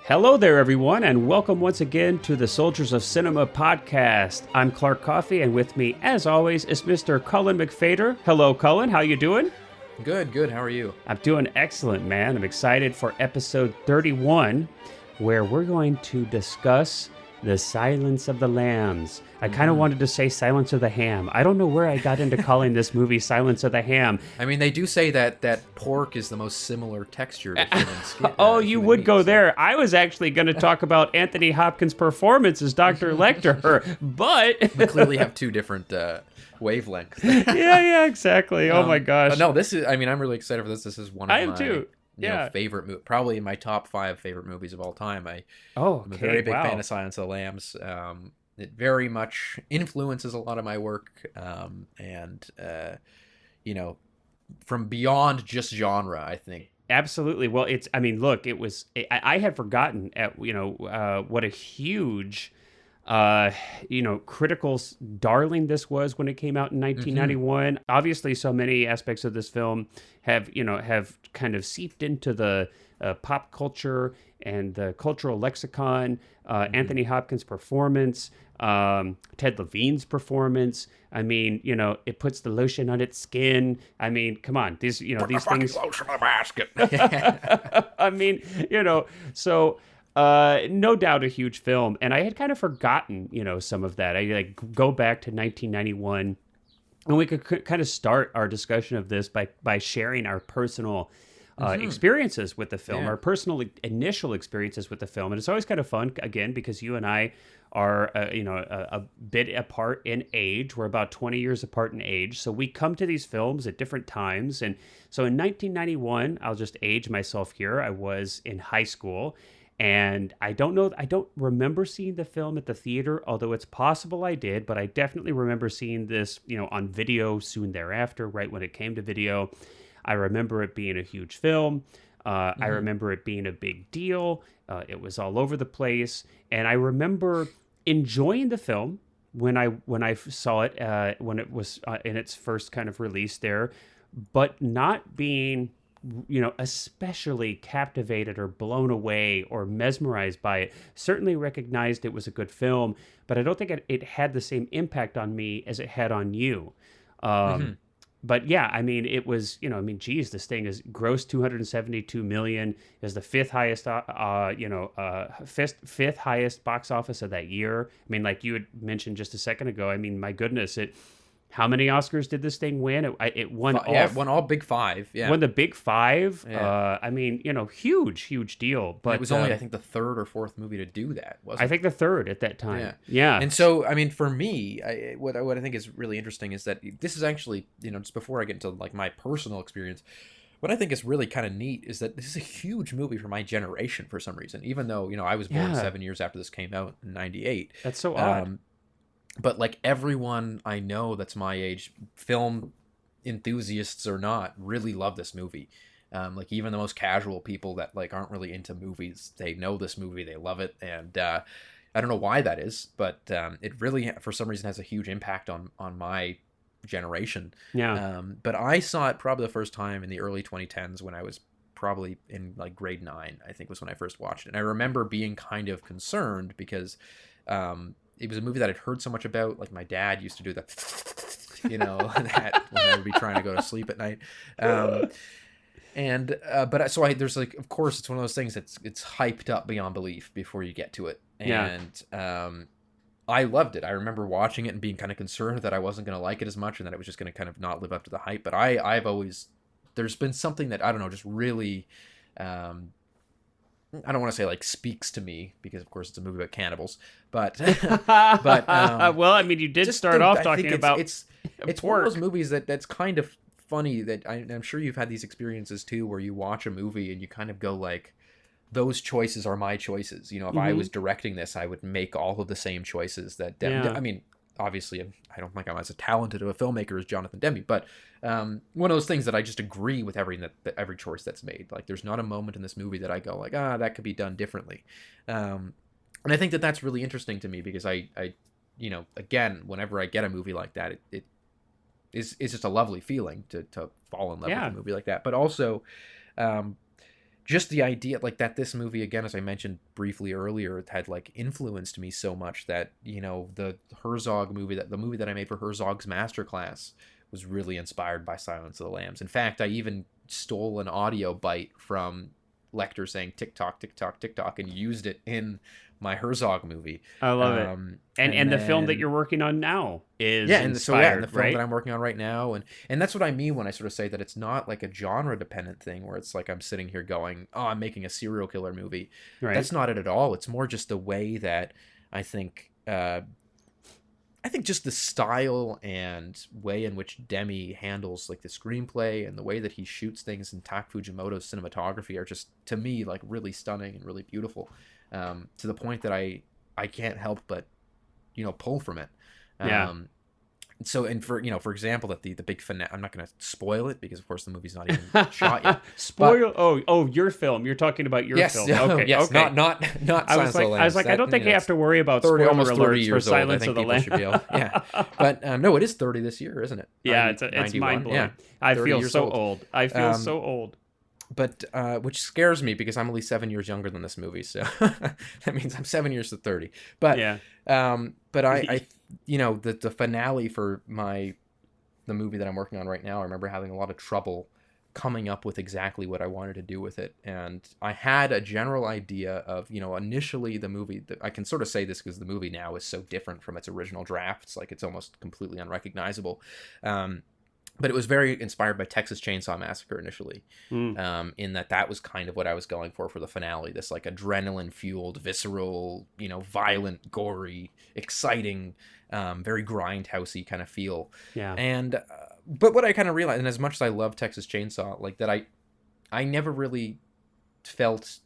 Hello there, everyone, and welcome once again to the Soldiers of Cinema podcast. I'm Clark Coffey, and with me, as always, is Mr. Cullen McFader. Hello, Cullen. How you doing? Good. How are you? I'm doing excellent, man. I'm excited for episode 31, where we're going to discuss The Silence of the Lambs. I kind of wanted to say Silence of the Ham. I don't know where I got into calling this movie Silence of the Ham. I mean, they do say that pork is the most similar texture to human skin. You would go there. I was actually going to talk about Anthony Hopkins' performance as Dr. Lecter, but... We clearly have two different wavelengths. yeah, exactly. Oh my gosh. No, I'm really excited for this. This is one of my... too. Favorite movie, probably in my top 5 favorite movies of all time. I'm a very big fan of Silence of the Lambs. It very much influences a lot of my work, from beyond just genre, I think. Absolutely. Well, I had forgotten what a huge, critical darling this was when it came out in 1991. Mm-hmm. Obviously, so many aspects of this film have kind of seeped into the pop culture and the cultural lexicon. Anthony Hopkins' performance, Ted Levine's performance. I mean, it puts the lotion on its skin. I mean, come on, these things. Lotion in the basket. I mean, so. No doubt a huge film, and I had kind of forgotten, some of that. I go back to 1991, and we could kind of start our discussion of this by sharing our personal experiences with the film, our personal initial experiences with the film, and it's always kind of fun again because you and I are a bit apart in age. We're about 20 years apart in age, so we come to these films at different times. And so in 1991, I'll just age myself here. I was in high school. And I don't remember seeing the film at the theater, although it's possible I did, but I definitely remember seeing this, on video soon thereafter, right when it came to video. I remember it being a huge film. I remember it being a big deal. It was all over the place. And I remember enjoying the film when I saw it, when it was in its first kind of release there, but not being especially captivated or blown away or mesmerized by it. Certainly recognized it was a good film, but I don't think it had the same impact on me as it had on you. But yeah, I mean, it was, geez, this thing is grossed $272 million, is the fifth highest box office of that year. I mean, like you had mentioned just a second ago, I mean, my goodness, how many Oscars did this thing win? It won all. Yeah, it won all big 5. Yeah, won the big 5. Yeah. Huge deal. But it was only, I think, the third or fourth movie to do that. Wasn't I think the third at that time. Yeah. And so, I mean, for me, what I think is really interesting is that this is actually, just before I get into like my personal experience, what I think is really kind of neat is that this is a huge movie for my generation for some reason. Even though I was born 7 years after this came out in '98. That's so odd. But like everyone I know that's my age, film enthusiasts or not, really love this movie. Like even the most casual people that like aren't really into movies, they know this movie, they love it, and I don't know why that is, but it really for some reason has a huge impact on my generation. Yeah. But I saw it probably the first time in the early 2010s when I was probably in like grade 9, I think was when I first watched it. And I remember being kind of concerned because it was a movie that I'd heard so much about. Like my dad used to do that, that when I would be trying to go to sleep at night. There's like, of course, it's one of those things that's it's hyped up beyond belief before you get to it. And I loved it. I remember watching it and being kind of concerned that I wasn't going to like it as much and that it was just going to kind of not live up to the hype. But I've always, there's been something that, I don't know, just really, I don't want to say like speaks to me because of course it's a movie about cannibals, but well, I mean, you did start off talking about it's one of those movies that's kind of funny that I'm sure you've had these experiences too, where you watch a movie and you kind of go like, those choices are my choices. If I was directing this, I would make all of the same choices that I mean, obviously, I don't think I'm as talented of a filmmaker as Jonathan Demme, but one of those things that I just agree with every choice that's made. Like, there's not a moment in this movie that I go like, that could be done differently. And I think that that's really interesting to me because I again, whenever I get a movie like that, it is just a lovely feeling to fall in love with a movie like that. But also, just the idea like that this movie, again, as I mentioned briefly earlier, it had like influenced me so much that, you know, the movie that I made for Herzog's Masterclass was really inspired by Silence of the Lambs. In fact, I even stole an audio bite from Lecter saying tick tock, tick tock, tick tock, and used it in my Herzog movie. I love it. And the film that you're working on now is inspired, the film right? that I'm working on right now, and that's what I mean when I sort of say that it's not like a genre dependent thing where it's like I'm sitting here going, oh, I'm making a serial killer movie. Right. That's not it at all. It's more just the way that I think just the style and way in which Demme handles like the screenplay and the way that he shoots things and Tak Fujimoto's cinematography are just, to me, like really stunning and really beautiful, to the point that I can't help but, you know, pull from it. Yeah. So, and for example, that the big finale, I'm not going to spoil it because of course the movie's not even shot yet. Spoil? But, your film. You're talking about your film. Okay. Yes. Okay. Not I was like, I don't think you have to worry about spoiler alerts for Silence of the Lambs. Yeah. But no, it is 30 this year, isn't it? Yeah, it's mind blowing. Yeah. I feel so old. I feel so old. But which scares me because I'm only 7 years younger than this movie, so that means I'm 7 years to 30. But yeah. But I you know, the finale for the movie that I'm working on right now, I remember having a lot of trouble coming up with exactly what I wanted to do with it. And I had a general idea of, you know, initially the movie, I can sort of say this because the movie now is so different from its original draft. It's like it's almost completely unrecognizable. But it was very inspired by Texas Chainsaw Massacre initially, in that was kind of what I was going for the finale. This like adrenaline-fueled, visceral, you know, violent, gory, exciting, very grindhousey kind of feel. Yeah. And but what I kind of realized, and as much as I love Texas Chainsaw, like that, I never really felt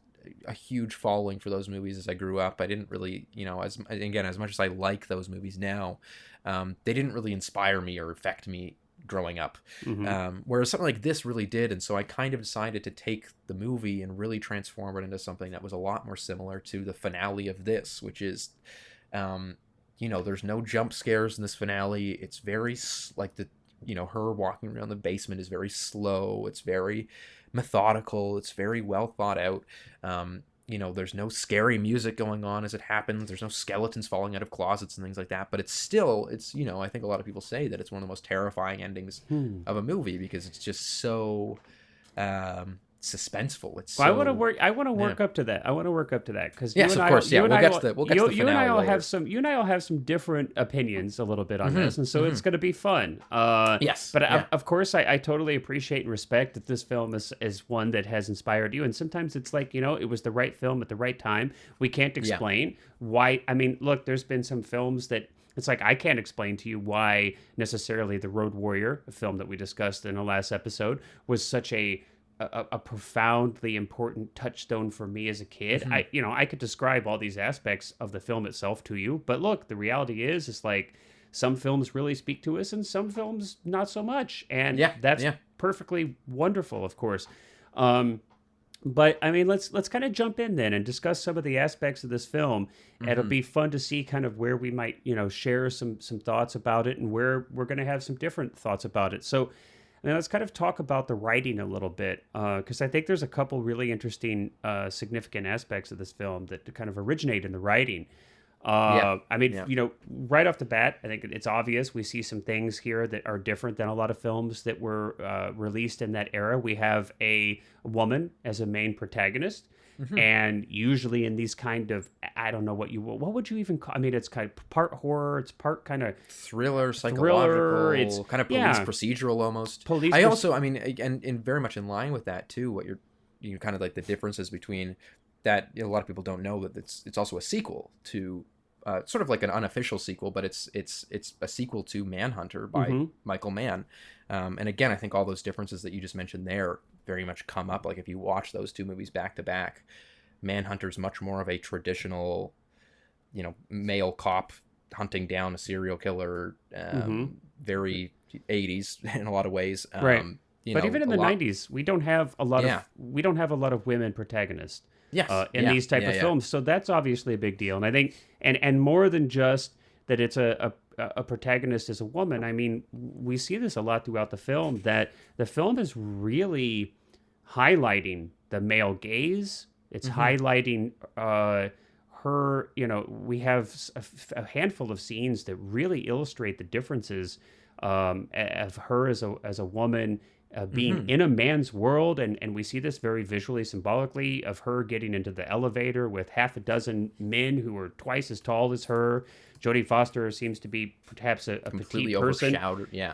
a huge following for those movies as I grew up. I didn't really, you know, as much as I like those movies now, they didn't really inspire me or affect me growing up. Whereas something like this really did, and so I kind of decided to take the movie and really transform it into something that was a lot more similar to the finale of this, which is, you know, there's no jump scares in this finale. It's very like her walking around the basement is very slow. It's very methodical. It's very well thought out. You know, there's no scary music going on as it happens. There's no skeletons falling out of closets and things like that. But it's, you know, I think a lot of people say that it's one of the most terrifying endings of a movie because it's just so suspenseful. It's well, I want to work up to that. I want to work up to that because yes, of course, yeah. We'll get to the finale. You and I will have some. You and I will have some different opinions a little bit on this, and so it's going to be fun. Yes, but of course, I totally appreciate and respect that this film is one that has inspired you. And sometimes it's like, you know, it was the right film at the right time. We can't explain why. I mean, look, there's been some films that. It's like I can't explain to you why necessarily The Road Warrior, a film that we discussed in the last episode, was such a profoundly important touchstone for me as a kid. I could describe all these aspects of the film itself to you, but look, the reality is like some films really speak to us and some films not so much. And that's perfectly wonderful, of course. But I mean, let's kind of jump in then and discuss some of the aspects of this film. It'll be fun to see kind of where we might, you know, share some thoughts about it and where we're going to have some different thoughts about it. So now let's kind of talk about the writing a little bit, because I think there's a couple really interesting, significant aspects of this film that kind of originate in the writing. I mean, you know, right off the bat, I think it's obvious we see some things here that are different than a lot of films that were released in that era. We have a woman as a main protagonist. And usually in these kind of, I don't know what would you even call, I mean, it's kind of part horror, it's part kind of thriller, psychological, it's kind of police procedural almost. I mean, and very much in line with that too, what you're kind of like the differences between that, you know, a lot of people don't know that it's also a sequel to sort of like an unofficial sequel, but it's a sequel to Manhunter by Michael Mann. And again, I think all those differences that you just mentioned there very much come up. Like if you watch those two movies back to back, Manhunter's much more of a traditional, you know, male cop hunting down a serial killer, very 80s in a lot of ways. Right. But even in the 90s, we don't have a lot of women protagonists. In these type of films. So that's obviously a big deal. And I think, and more than just that it's a protagonist is a woman, I mean, we see this a lot throughout the film, that the film is really highlighting the male gaze. It's highlighting her. We have a handful of scenes that really illustrate the differences of her as a woman. Being in a man's world, and we see this very visually, symbolically, of her getting into the elevator with half a dozen men who are twice as tall as her. Jodie Foster seems to be perhaps a petite person. Yeah.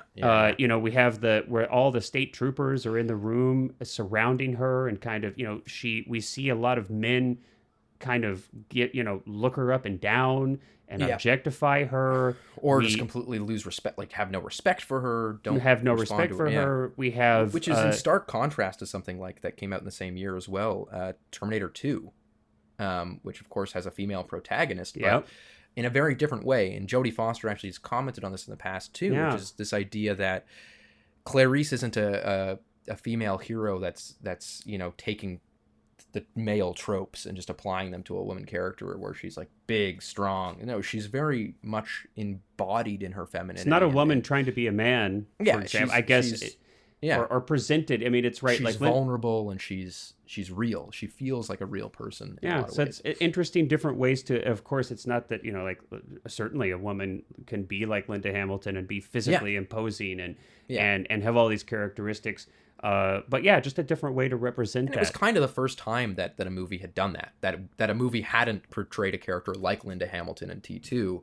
We have where all the state troopers are in the room surrounding her, and kind of, we see a lot of men kind of look her up and down and objectify her, or just completely lose respect, like have no respect for her. Don't have no respect for her. We have, which is in stark contrast to something like that came out in the same year as well, Terminator 2, which of course has a female protagonist, but in a very different way. And Jodie Foster actually has commented on this in the past too, which is this idea that Clarice isn't a female hero that's taking the male tropes and just applying them to a woman character where she's like big, strong. She's very much embodied in her femininity. It's not a woman trying to be a man, for example. I guess, or presented. I mean, it's right. She's like vulnerable and she's real. She feels like a real person. In a lot of ways. It's interesting, different ways to. Of course, it's not that certainly a woman can be like Linda Hamilton and be physically imposing and have all these characteristics. But just a different way to represent that. It was kind of the first time that a movie had done that a movie hadn't portrayed a character like Linda Hamilton in T2,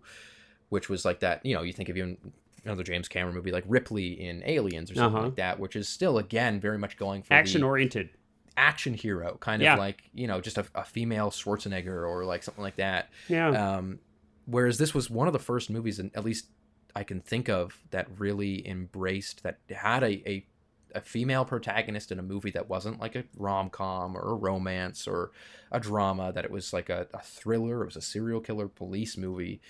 which was like that. You think of even another James Cameron movie like Ripley in Aliens or something like that, which is still, again, very much going for action-oriented. Action hero, kind of like, just a female Schwarzenegger or like something like that. Yeah. Whereas this was one of the first movies, and at least I can think of, that really embraced, that had a female protagonist in a movie that wasn't like a rom-com or a romance or a drama, that it was like a thriller. It was a serial killer police movie.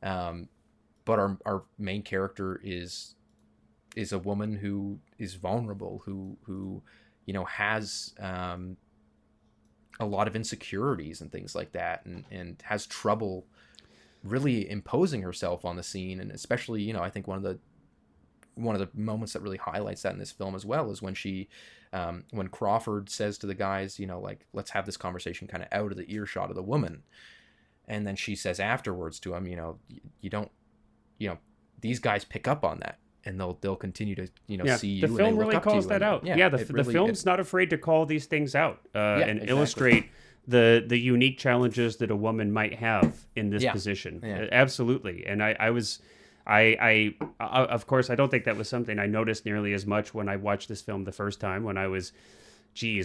But our main character is a woman who is vulnerable, who has a lot of insecurities and things like that, and has trouble really imposing herself on the scene. And especially, I think one of the moments that really highlights that in this film as well is when when Crawford says to the guys, let's have this conversation kind of out of the earshot of the woman. And then she says afterwards to him, you don't, these guys pick up on that, and they'll continue to, see you. The film really calls that out. The film's not afraid to call these things out and illustrate the unique challenges that a woman might have in this position. Absolutely. And I of course, I don't think that was something I noticed nearly as much when I watched this film the first time, when I was,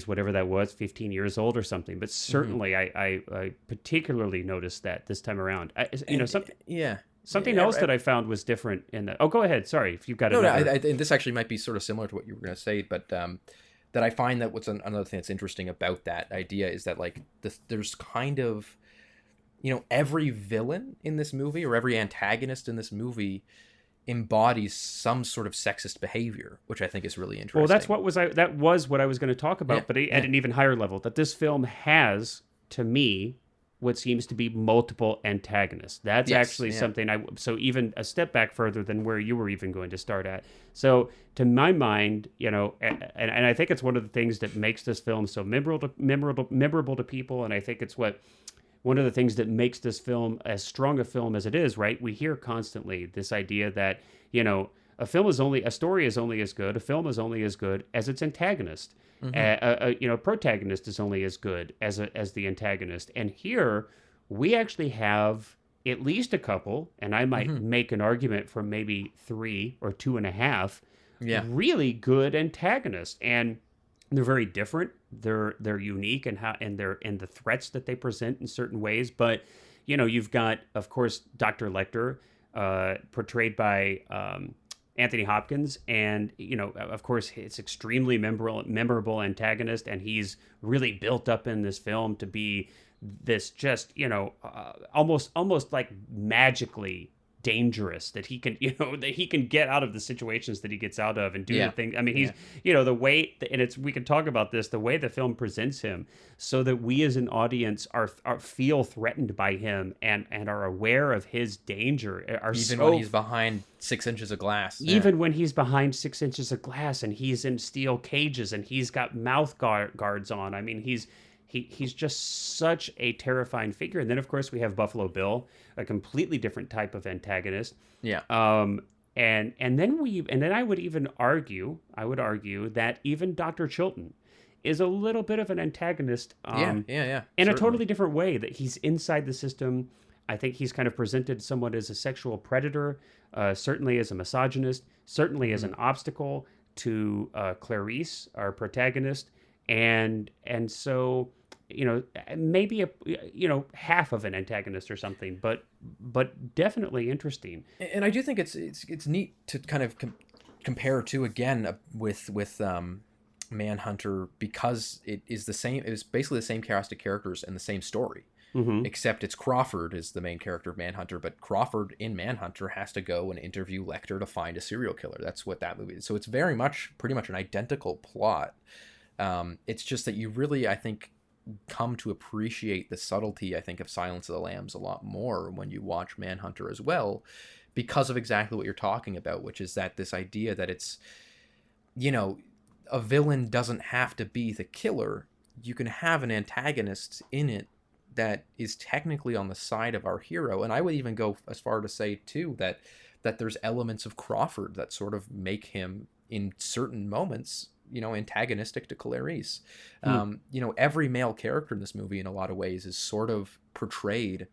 whatever that was, 15 years old or something. But certainly I particularly noticed that this time around. Something else that I found was different in that. Oh, go ahead. Sorry, if you've got another. And this actually might be sort of similar to what you were going to say, but that I find that what's another thing that's interesting about that idea is that there's kind of, every villain in this movie or every antagonist in this movie embodies some sort of sexist behavior, which I think is really interesting. Well, that was what I was going to talk about, but at an even higher level, that this film has, to me, what seems to be multiple antagonists. That's actually something so even a step back further than where you were even going to start at. So to my mind, and I think it's one of the things that makes this film so memorable to people. And I think it's one of the things that makes this film as strong a film as it is, right? We hear constantly this idea that, a story is only as good, a film is only as good as its antagonist. A protagonist is only as good as the antagonist. And here we actually have at least a couple, and I might make an argument for maybe 3 or 2.5 really good antagonists. And they're very different. They're unique in the threats that they present in certain ways. But you've got, of course, Dr. Lecter, portrayed by Anthony Hopkins, and of course, it's extremely memorable antagonist, and he's really built up in this film to be this just almost like magically dangerous, that he can, that he can get out of the situations that he gets out of and do the thing. I mean, he's, the way, and we can talk about this, the way the film presents him, so that we as an audience are feel threatened by him and are aware of his danger. Even when he's behind 6 inches of glass. Even when he's behind 6 inches of glass and he's in steel cages and he's got mouth guards on. I mean, he's just such a terrifying figure. And then, of course, we have Buffalo Bill, a completely different type of antagonist. Yeah. And then I would argue that even Dr. Chilton is a little bit of an antagonist. In a totally different way, that he's inside the system. I think he's kind of presented somewhat as a sexual predator, certainly as a misogynist, certainly as an obstacle to Clarice, our protagonist. And so, maybe half of an antagonist or something, but definitely interesting. And I do think it's neat to kind of compare to again with Manhunter, because it is the same. It is basically the same cast of characters and the same story, except it's Crawford is the main character of Manhunter, but Crawford in Manhunter has to go and interview Lecter to find a serial killer. That's what that movie is. So it's pretty much an identical plot. It's just that you really, I think, come to appreciate the subtlety, I think, of Silence of the Lambs a lot more when you watch Manhunter as well, because of exactly what you're talking about, which is that this idea that it's, a villain doesn't have to be the killer. You can have an antagonist in it that is technically on the side of our hero. And I would even go as far to say, too, that there's elements of Crawford that sort of make him, in certain moments, antagonistic to Clarice. Every male character in this movie in a lot of ways is sort of portrayed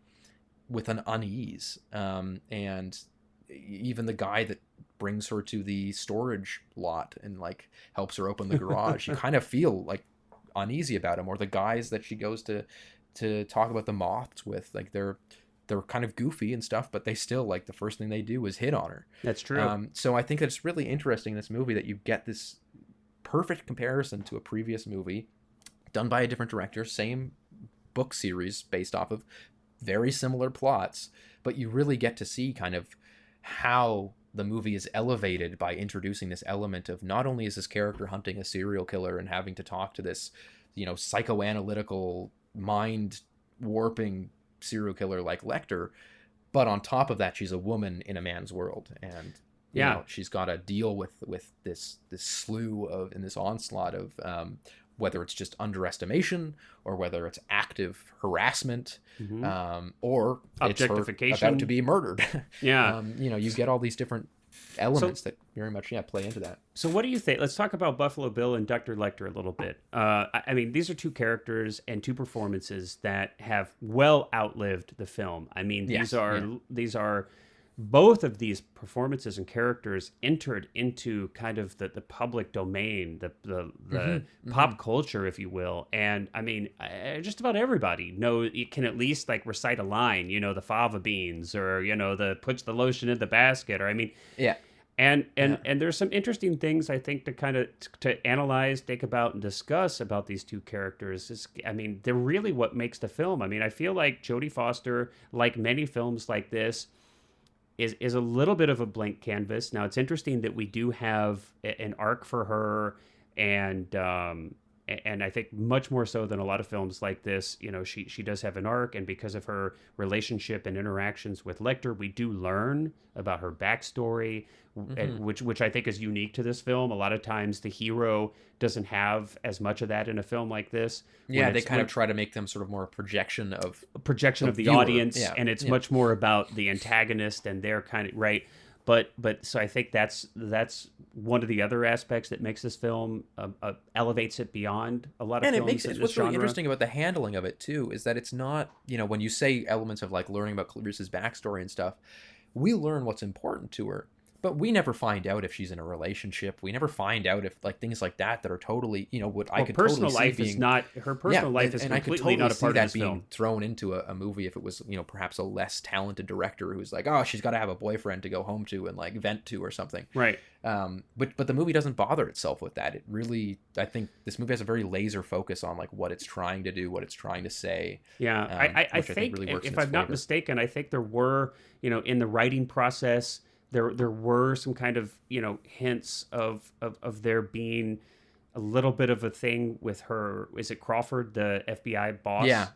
with an unease. And even the guy that brings her to the storage lot and like helps her open the garage, you kind of feel like uneasy about him. Or the guys that she goes to talk about the moths with, like they're kind of goofy and stuff, but they still, like, the first thing they do is hit on her. That's true. So I think it's really interesting in this movie that you get this perfect comparison to a previous movie done by a different director, same book series based off of very similar plots, but you really get to see kind of how the movie is elevated by introducing this element of not only is this character hunting a serial killer and having to talk to this, psychoanalytical, mind warping serial killer like Lecter, but on top of that, she's a woman in a man's world, and she's got to deal with this slew of, and this onslaught of whether it's just underestimation or whether it's active harassment, or objectification, it's her about to be murdered. Yeah. You get all these different elements that very much play into that. So what do you think? Let's talk about Buffalo Bill and Dr. Lecter a little bit. I mean, these are two characters and two performances that have well outlived the film. I mean, these are both of these performances and characters entered into kind of the public domain, the pop culture, if you will. And I mean, just about everybody can at least like recite a line, the fava beans, or, the puts the lotion in the basket, or I mean, And there's some interesting things, I think, to kind of to analyze, think about, and discuss about these two characters. They're really what makes the film. I mean, I feel like Jodie Foster, like many films like this, is a little bit of a blank canvas. Now, it's interesting that we do have an arc for her, and I think much more so than a lot of films like this, she does have an arc, and because of her relationship and interactions with Lecter, we do learn about her backstory, which I think is unique to this film. A lot of times the hero doesn't have as much of that in a film like this. Yeah, they kind of try to make them sort of more a projection of the viewer. audience, and it's much more about the antagonist and their kind of, right? But so I think that's one of the other aspects that makes this film elevates it beyond a lot of films. And it makes it, what's really interesting about the handling of it too is that it's not, when you say elements of like learning about Clarice's backstory and stuff, we learn what's important to her, But we never find out if she's in a relationship. We never find out if like things like that are totally, what I could personal totally life see being, is not her personal life is and I could completely totally not a see part of that this being film. thrown into a movie if it was, perhaps a less talented director who's like, oh, she's got to have a boyfriend to go home to and like vent to or something. Right. But the movie doesn't bother itself with that. It really, I think this movie has a very laser focus on like what it's trying to do, what it's trying to say. Yeah, I think really works if in its I'm not favor. mistaken, I think there were, in the writing process, there were some kind of, hints of there being a little bit of a thing with her. Is it Crawford, the FBI boss? Yeah.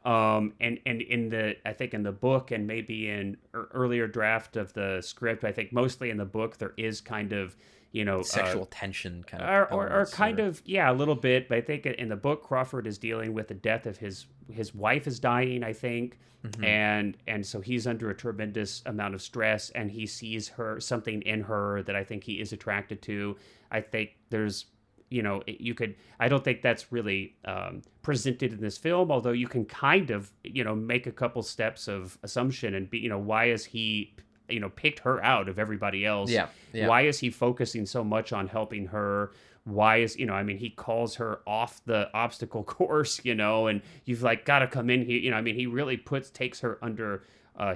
And in the, I think in the book and maybe in earlier draft of the script, I think mostly in the book there is kind of, Sexual tension kind of or kind of, yeah, a little bit. But I think in the book, Crawford is dealing with the death of his wife is dying, I think. And so he's under a tremendous amount of stress, and he sees something in her that I think he is attracted to. I think there's, I don't think that's really presented in this film, although you can kind of, make a couple steps of assumption and be, why is he, picked her out of everybody else? Yeah. Why is he focusing so much on helping her? Why is, he calls her off the obstacle course, and you've like got to come in here. He really takes her under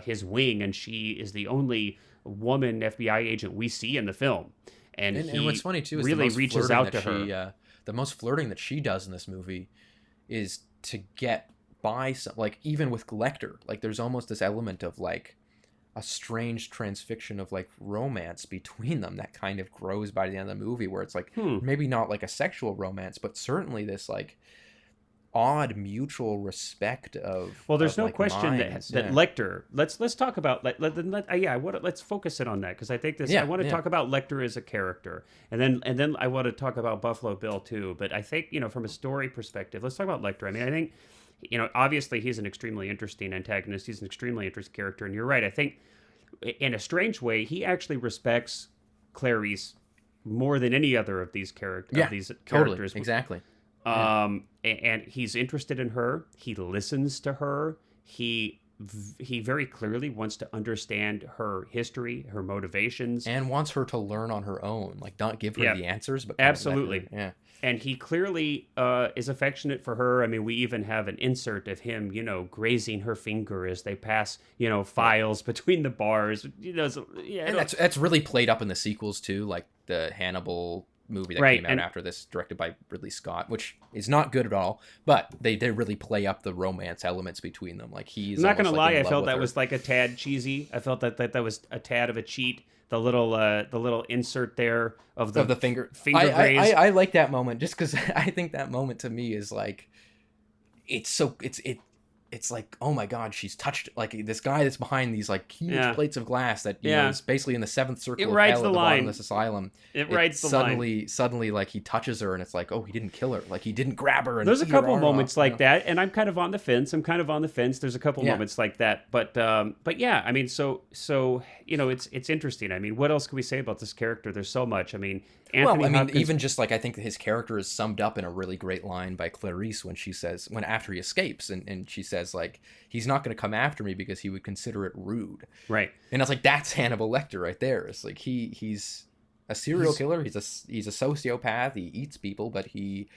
his wing, and she is the only woman FBI agent we see in the film. And what's funny too is really reaches out to her. The most flirting that she does in this movie is to get by some, like even with Lecter, like there's almost this element of like a strange transfixion of like romance between them that kind of grows by the end of the movie, where it's like maybe not like a sexual romance, but certainly this like odd mutual respect of. Well, there's no like question minds. that Lecter. Let's talk about let's focus it on that, because I think this. I want to talk about Lecter as a character, and then I want to talk about Buffalo Bill too. But I think from a story perspective, let's talk about Lecter. I think obviously he's an extremely interesting antagonist. He's an extremely interesting character, and you're right. I think in a strange way, he actually respects Clarice more than any other of these characters. Totally, exactly. And he's interested in her. He listens to her. He very clearly wants to understand her history, her motivations, and wants her to learn on her own. Like, not give her the answers, but absolutely, yeah. And he clearly is affectionate for her. We even have an insert of him, grazing her finger as they pass, files between the bars. And that's really played up in the sequels too, like the Hannibal movie that came out after this, directed by Ridley Scott, which is not good at all, but they really play up the romance elements between them. Like he's. I'm not gonna lie, I felt that was like a tad cheesy. I felt that was a tad of a cheat. The little insert there of the finger graze. I like that moment just because I think that moment to me is like, it's like, oh my God, she's touched like this guy that's behind these like huge plates of glass that is basically in the seventh circle of hell at the bottom of this asylum. It writes the line. Suddenly like he touches her and it's like, oh, he didn't kill her, like he didn't grab her. And there's a couple moments like that, and I'm kind of on the fence. There's a couple moments like that, but yeah, so it's interesting. What else can we say about this character? There's so much. Anthony Hopkins, even just like I think that his character is summed up in a really great line by Clarice when she says, after he escapes, and she says like, he's not going to come after me because he would consider it rude. Right. And I was like, that's Hannibal Lecter right there. It's like he's a serial killer. He's a sociopath. He eats people, but he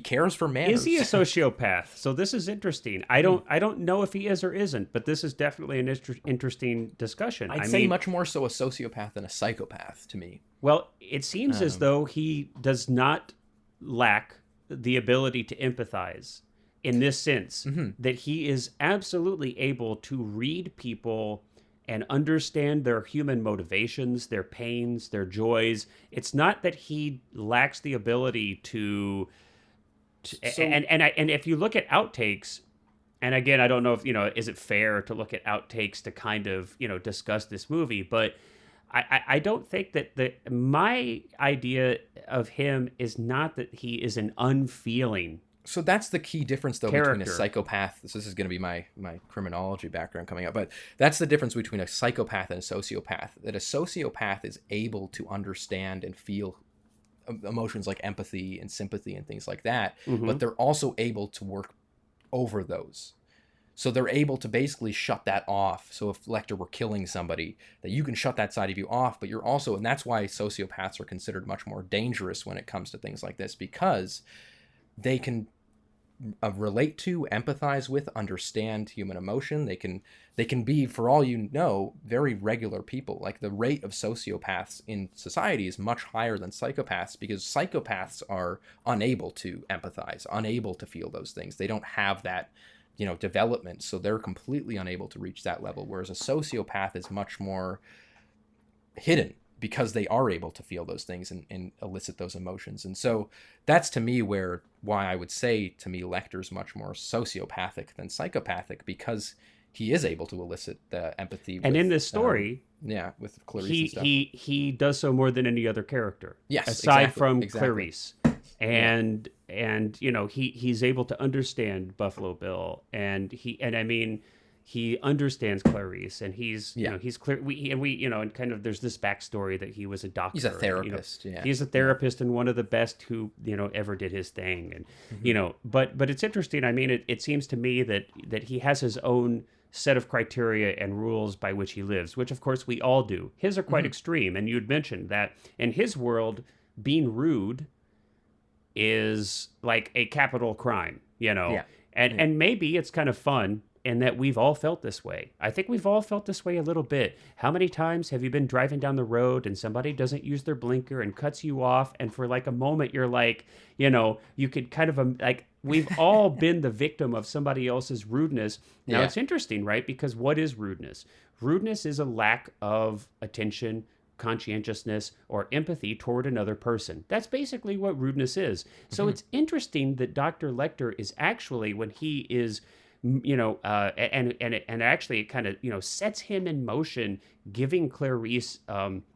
cares for manners. Is he a sociopath? So this is interesting. I don't know if he is or isn't, but this is definitely an interesting discussion. I'd say much more so a sociopath than a psychopath to me. Well, it seems as though he does not lack the ability to empathize in this sense, that he is absolutely able to read people and understand their human motivations, their pains, their joys. It's not that he lacks the ability to and if you look at outtakes, and again, I don't know if, is it fair to look at outtakes to kind of, discuss this movie, but I don't think that my idea of him is not that he is an unfeeling. So that's the key difference, though, character. between a psychopath. This is going to be my criminology background coming up, but that's the difference between a psychopath and a sociopath. That a sociopath is able to understand and feel emotions like empathy and sympathy and things like that, but they're also able to work over those. So they're able to basically shut that off. So if Lecter were killing somebody, that you can shut that side of you off, but you're also, and that's why sociopaths are considered much more dangerous when it comes to things like this, because they can relate to, empathize with, understand human emotion. They can be, for all you know, very regular people. Like, the rate of sociopaths in society is much higher than psychopaths, because psychopaths are unable to empathize, unable to feel those things. They don't have that, development, so they're completely unable to reach that level, whereas a sociopath is much more hidden, because they are able to feel those things and elicit those emotions. And so that's, to me, why I would say, to me, Lecter's much more sociopathic than psychopathic, because he is able to elicit the empathy. And in this story, with Clarice and stuff. he does so more than any other character. Yes, aside from exactly. Clarice. And he's able to understand Buffalo Bill, and he understands Clarice, and he's clear. And kind of, there's this backstory that he was a doctor. He's a therapist. He's a therapist and one of the best who ever did his thing. And but it's interesting. I mean, it seems to me that he has his own set of criteria and rules by which he lives, which of course we all do. His are quite extreme, and you'd mentioned that in his world, being rude is like a capital crime, and maybe it's kind of fun, and that we've all felt this way. I think we've all felt this way a little bit. How many times have you been driving down the road and somebody doesn't use their blinker and cuts you off, and for like a moment you're like, you could kind of like, we've all been the victim of somebody else's rudeness. Now it's interesting, right? Because what is rudeness? Rudeness is a lack of attention, conscientiousness, or empathy toward another person. That's basically what rudeness is. So it's interesting that Dr. Lecter is actually, when he is, and actually it kind of, sets him in motion, giving Clarice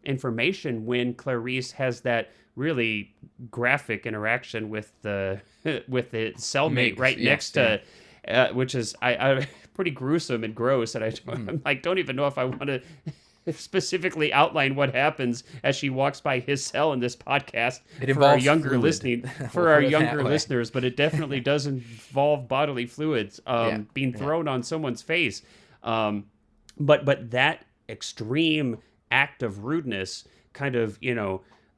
information when Clarice has that really graphic interaction with the cellmate right next to, which is I pretty gruesome and gross, and I'm like, don't even know if I want to specifically outline what happens as she walks by his cell in this podcast for our younger listeners, but it definitely does involve bodily fluids being thrown on someone's face. But that extreme act of rudeness kind of,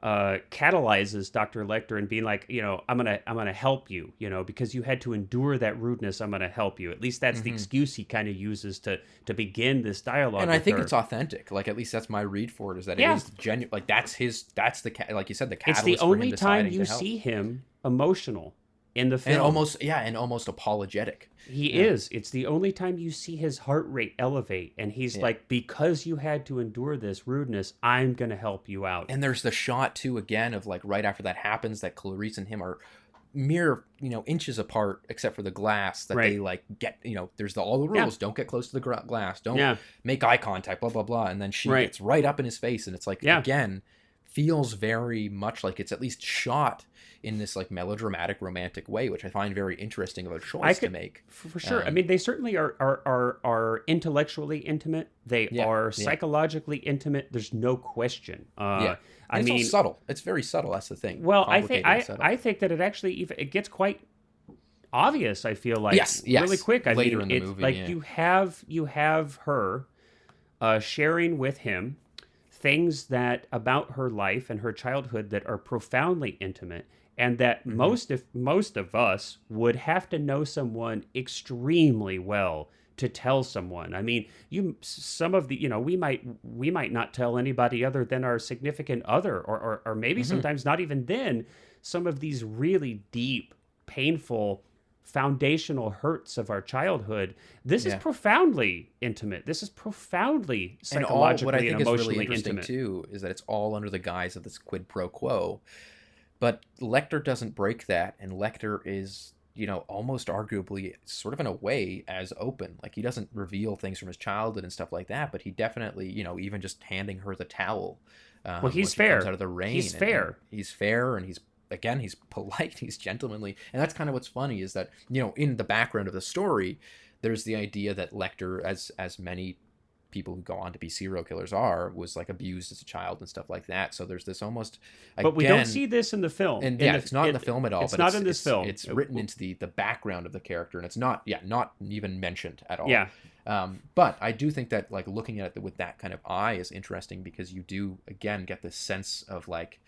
catalyzes Dr. Lecter and being like, I'm gonna help you, because you had to endure that rudeness. I'm gonna help you. At least that's the excuse he kind of uses to begin this dialogue. And I think it's authentic. Like, at least that's my read for it, is that it is genuine. Like, that's the like you said, the catalyst. It's the only time you see him emotional in the film, and almost apologetic. He is. It's the only time you see his heart rate elevate, and he's like, because you had to endure this rudeness, I'm gonna help you out. And there's the shot too, again, of like right after that happens, that Clarice and him are mere inches apart, except for the glass that they like get. There's all the rules: don't get close to the glass, don't make eye contact, blah blah blah. And then she gets right up in his face, and it's like again, feels very much like it's at least shot in this like melodramatic romantic way, which I find very interesting of a choice to make. For sure. I mean, they certainly are intellectually intimate. They are psychologically intimate. The's no question. I mean, it's all subtle. It's very subtle. That's the thing. Well, I think that it actually it gets quite obvious. I feel like really quick. Later in the movie, like you have her sharing with him things that about her life and her childhood that are profoundly intimate, and that most of us would have to know someone extremely well to tell someone. I mean, some of the we might not tell anybody other than our significant other, or maybe sometimes not even then. Some of these really deep, painful, foundational hurts of our childhood. This is profoundly intimate. This is profoundly psychologically and emotionally intimate. What I think is really interesting too is that it's all under the guise of this quid pro quo. But Lecter doesn't break that, and Lecter is, almost arguably, sort of in a way, as open. Like, he doesn't reveal things from his childhood and stuff like that, but he definitely, even just handing her the towel. He's fair. Comes out of the rain. He's fair, and he's polite, he's gentlemanly. And that's kind of what's funny, is that, in the background of the story, there's the idea that Lecter, as many people who go on to be serial killers are, was like abused as a child and stuff like that. So there's this almost, but we don't see this in the film. And yeah, it's not in the film at all. It's not in this film. It's written into the background of the character, and it's not even mentioned at all. Yeah. But I do think that like looking at it with that kind of eye is interesting, because you do again get this sense of like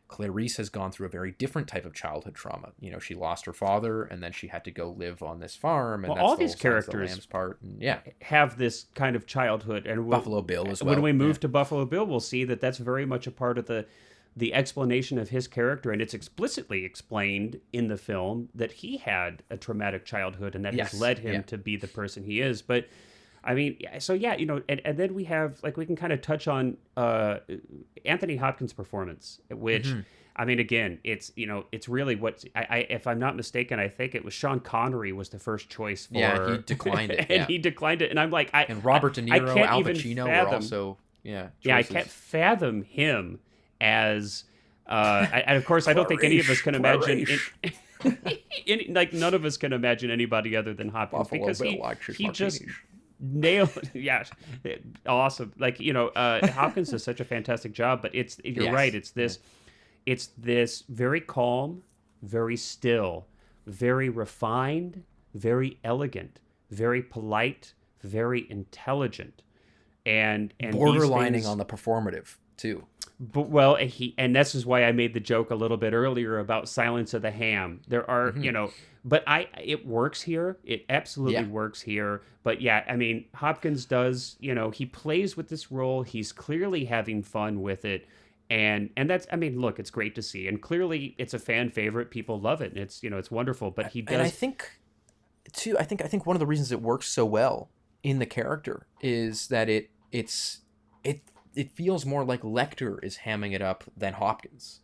Clarice has gone through a very different type of childhood trauma. You know, she lost her father, and then she had to go live on this farm. And well, that's all these characters Lamb's part. And yeah, have this kind of childhood. And Buffalo Bill as well. When we move to Buffalo Bill, we'll see that that's very much a part of the explanation of his character, and it's explicitly explained in the film that he had a traumatic childhood, and that has led him to be the person he is. But I mean, so yeah, you know, and then we have, like, we can kind of touch on Anthony Hopkins' performance, which, I mean, again, it's, you know, it's really what, I if I'm not mistaken, I think it was Sean Connery was the first choice for. Yeah, he declined it. And he declined it, and I'm like, and Robert De Niro, Al Pacino were also, choices. Yeah, I can't fathom him as, and of course, I don't think any of us can imagine. Like, none of us can imagine anybody other than Hopkins, Buffalo because Bill he just nailed. Yeah, awesome. Like, you know, Hopkins does such a fantastic job. But you're right. It's this very calm, very still, very refined, very elegant, very polite, very intelligent, and borderlining on the performative too. But well, and this is why I made the joke a little bit earlier about Silence of the Ham. There are, you know, but it works here. It absolutely works here. But yeah, I mean, Hopkins does, you know, he plays with this role. He's clearly having fun with it. And that's, I mean, look, it's great to see. And clearly it's a fan favorite. People love it. And it's, you know, it's wonderful. But he does. And I think too, I think one of the reasons it works so well in the character is that it feels more like Lecter is hamming it up than Hopkins.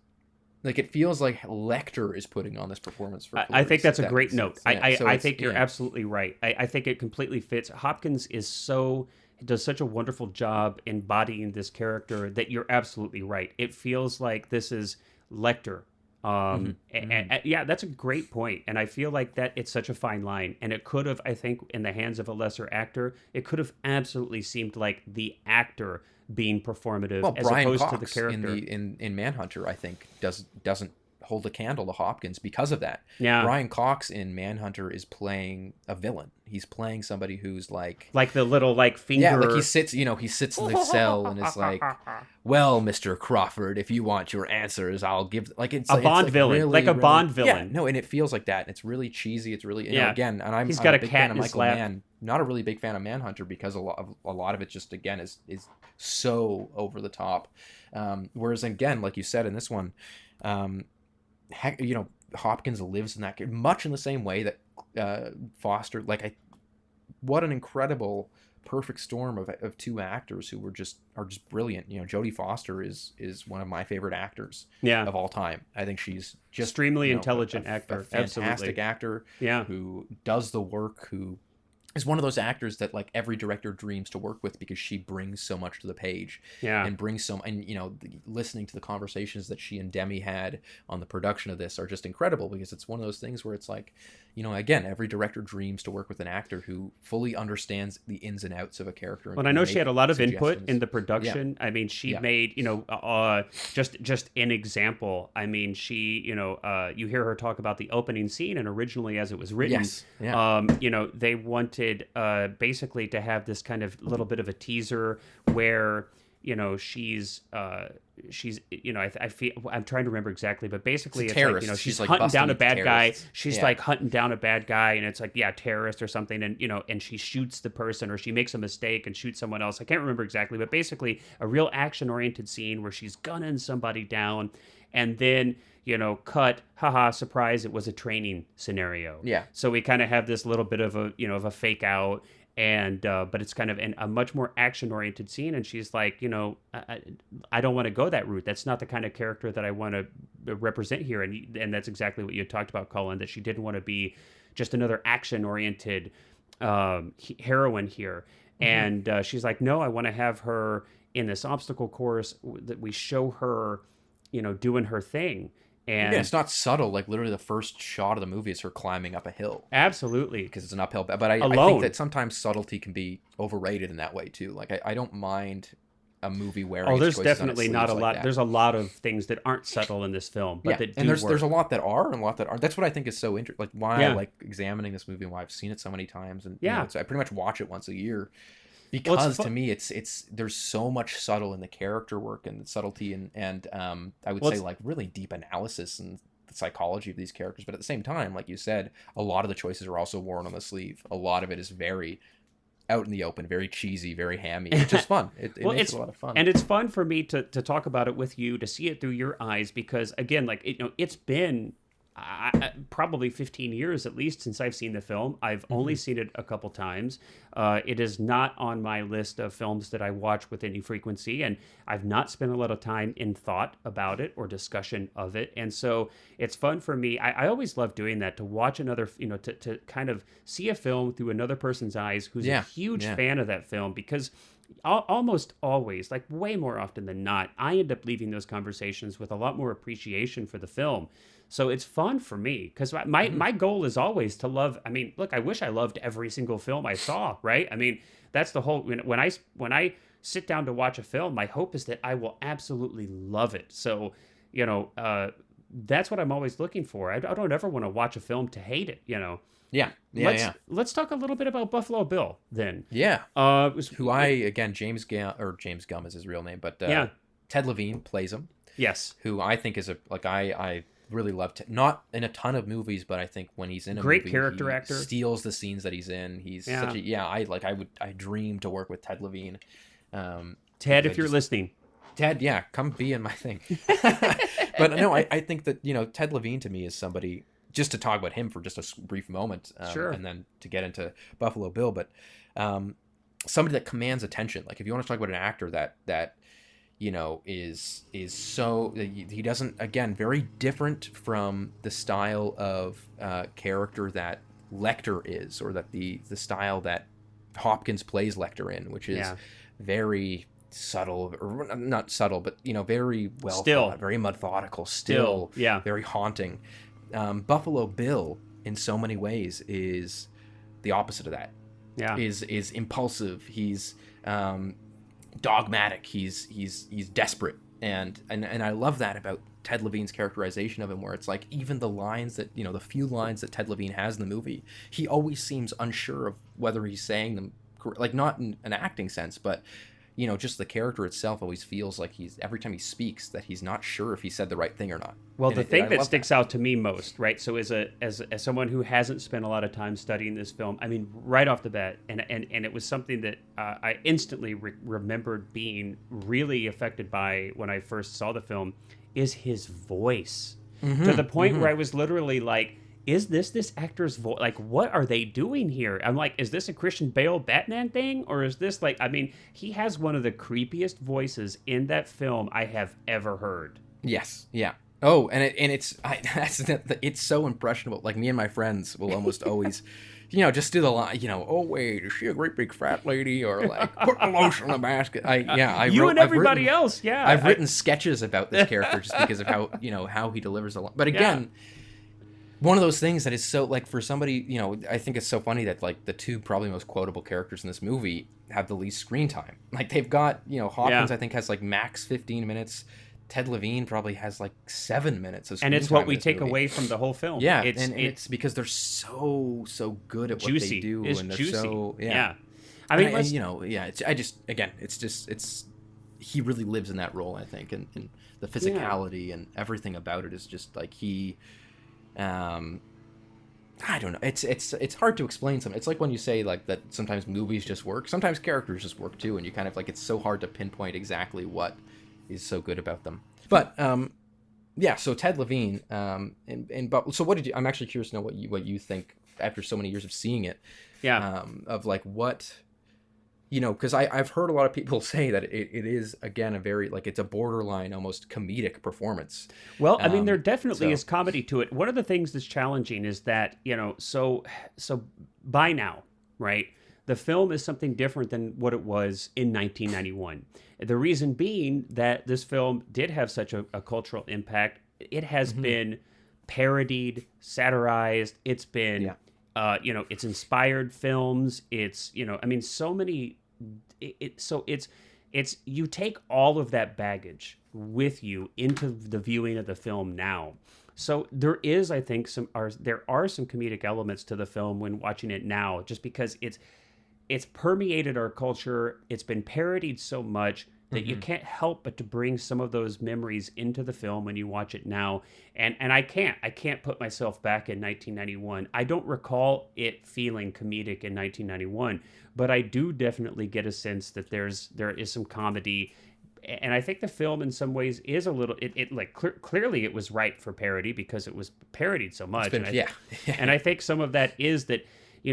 Like, it feels like Lecter is putting on this performance for Clarice. I think that's a great note. I think you're absolutely right. I think it completely fits. Hopkins does such a wonderful job embodying this character that you're absolutely right. It feels like this is Lecter. And yeah, that's a great point. And I feel like that it's such a fine line. And it could have, I think, in the hands of a lesser actor, it could have absolutely seemed like the actor being performative, as Brian opposed Cox to the character. In Manhunter, I think doesn't hold a candle to Hopkins because of that. Yeah. Brian Cox in Manhunter is playing a villain. He's playing somebody who's like the little, like, finger. Yeah, like he sits in the cell and is like, well, Mr. Crawford, if you want your answers, I'll give, like, it's a Bond like villain, really, like a really, Bond villain. Yeah, no, and it feels like that. It's really cheesy. It's really, you know, again, and he's got I'm a big cat fan in of his Michael lap. Mann. Not a really big fan of Manhunter because a lot of it just, again, is so over the top. Whereas again, like you said in this one, you know, Hopkins lives in that much in the same way that Foster, what an incredible perfect storm of two actors who are just brilliant. You know, Jodie Foster is one of my favorite actors of all time. I think she's just extremely intelligent actor, actor, fantastic absolutely. actor, Yeah, who does the work, who is one of those actors that like every director dreams to work with because she brings so much to the page. And brings so, and you know, listening to the conversations that she and Demme had on the production of this are just incredible, because it's one of those things where it's like, you know, again, every director dreams to work with an actor who fully understands the ins and outs of a character. Well, I know she had a lot of input in the production. I mean, she made, you know, just an example. I mean, she, you know, you hear her talk about the opening scene, and originally as it was written, you know, they wanted basically to have this kind of little bit of a teaser where, you know, she's you know, I feel, I'm trying to remember exactly, but basically it's like, you know, she's like hunting down a bad guy. She's like hunting down a bad guy, and it's like, terrorist or something, and you know, and she shoots the person, or she makes a mistake and shoots someone else. I can't remember exactly, but basically a real action oriented scene where she's gunning somebody down, and then, you know, cut, haha, surprise, it was a training scenario. So we kind of have this little bit of a, you know, of a fake out, and but it's kind of a much more action-oriented scene, and she's like, you know, I don't want to go that route. That's not the kind of character that I want to represent here, and that's exactly what you talked about, Cullen, that she didn't want to be just another action-oriented heroine here. And she's like, no, I want to have her in this obstacle course that we show her, you know, doing her thing. And it's not subtle. Like literally, the first shot of the movie is her climbing up a hill. Absolutely, because it's an uphill. But I think that sometimes subtlety can be overrated in that way too. Like I don't mind a movie wearing. There's definitely not a lot. There's a lot of things that aren't subtle in this film, but that do and there's work. a lot that are and a lot that aren't. That's what I think is so interesting. Like why I like examining this movie and why I've seen it so many times. And so I pretty much watch it once a year. Because to me, it's there's so much subtle in the character work and the subtlety and I would say like really deep analysis and the psychology of these characters. But at the same time, like you said, a lot of the choices are also worn on the sleeve. A lot of it is very out in the open, very cheesy, very hammy, which is fun. It makes it a lot of fun. And it's fun for me to talk about it with you, to see it through your eyes, because again, like it's been probably 15 years at least since I've seen the film. I've only seen it a couple times. It is not on my list of films that I watch with any frequency, and I've not spent a lot of time in thought about it or discussion of it. And so it's fun for me. I always love doing that, to watch another, to kind of see a film through another person's eyes who's a huge fan of that film, because almost always, like way more often than not, I end up leaving those conversations with a lot more appreciation for the film. So it's fun for me, because my goal is always to love. I mean, look, I wish I loved every single film I saw, right? I mean, that's the whole, when I sit down to watch a film, my hope is that I will absolutely love it. So, that's what I'm always looking for. I don't ever want to watch a film to hate it, Let's talk a little bit about Buffalo Bill then. Yeah. James Gum is his real name, but Ted Levine plays him. Yes. Who I think is I really love not in a ton of movies, but I think when he's in a great movie, character actor, steals the scenes that he's in. He's such I dream to work with Ted Levine. Ted, if you're listening. Ted, come be in my thing. But no, I think that, Ted Levine to me is somebody, just to talk about him for just a brief moment, and then to get into Buffalo Bill, but somebody that commands attention. Like if you want to talk about an actor that is so, he doesn't, again, very different from the style of character that Lecter is, or that the style that Hopkins plays Lecter in, which is very subtle, or not subtle, but very well thought, very methodical, still very haunting. Buffalo Bill in so many ways is the opposite of that. Is impulsive. He's dogmatic. He's desperate, and I love that about Ted Levine's characterization of him, where it's like even the lines that the few lines that Ted Levine has in the movie, he always seems unsure of whether he's saying them, like not in an acting sense, but just the character itself always feels like every time he speaks that he's not sure if he said the right thing or not. Well, the thing that sticks out to me most, right? So as someone who hasn't spent a lot of time studying this film, I mean, right off the bat, and it was something that I instantly remembered being really affected by when I first saw the film, is his voice. To the point where I was literally like, is this actor's voice? Like, what are they doing here? I'm like, is this a Christian Bale Batman thing? Or is this like, I mean, he has one of the creepiest voices in that film I have ever heard. Yes. Yeah. Oh, and it's so impressionable. Like me and my friends will almost always, just do the line, oh wait, is she a great big fat lady? Or like, put the lotion in the basket. Everybody else. I've written sketches about this character just because of how he delivers the line. But again, one of those things that is so, like, for somebody, I think it's so funny that, like, the two probably most quotable characters in this movie have the least screen time. Like, they've got, Hopkins, I think, has, like, max 15 minutes. Ted Levine probably has, like, 7 minutes of screen time. And it's what we take away from the whole film. Yeah, it's because they're so good at what they do. It's and they're juicy. So, I mean, he really lives in that role, I think, and the physicality and everything about it is just, like, I don't know. It's hard to explain something. It's like when you say like that sometimes movies just work. Sometimes characters just work too, and you kind of like, it's so hard to pinpoint exactly what is so good about them. But so Ted Levine, so what did you? I'm actually curious to know what you think after so many years of seeing it. Of like what. Because I've heard a lot of people say that it is, again, a very, like, it's a borderline, almost comedic performance. Well, I mean, there definitely is comedy to it. One of the things that's challenging is that, so by now, right, the film is something different than what it was in 1991. The reason being that this film did have such a cultural impact it has been parodied, satirized. It's been, it's inspired films. It's, I mean, so many. It's you take all of that baggage with you into the viewing of the film now. So there is, I think, there are some comedic elements to the film when watching it now, just because it's permeated our culture. It's been parodied so much that you can't help but to bring some of those memories into the film when you watch it now. And I can't put myself back in 1991. I don't recall it feeling comedic in 1991, but I do definitely get a sense that there is some comedy. And I think the film in some ways is a little, clearly it was ripe for parody because it was parodied so much. And I think some of that is that,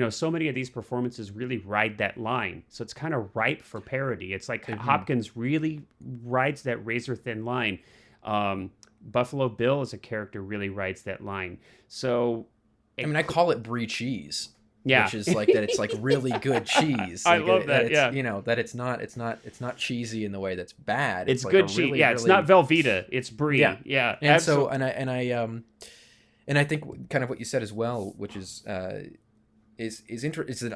so many of these performances really ride that line. So it's kind of ripe for parody. It's like Hopkins really rides that razor thin line. Buffalo Bill as a character really rides that line. So, I call it brie cheese. Yeah. Which is like that. It's like really good cheese. I like love that. That it's not cheesy in the way that's bad. It's like good cheese. Really, it's not Velveeta. It's brie. Yeah. And so, and I think kind of what you said as well, which is that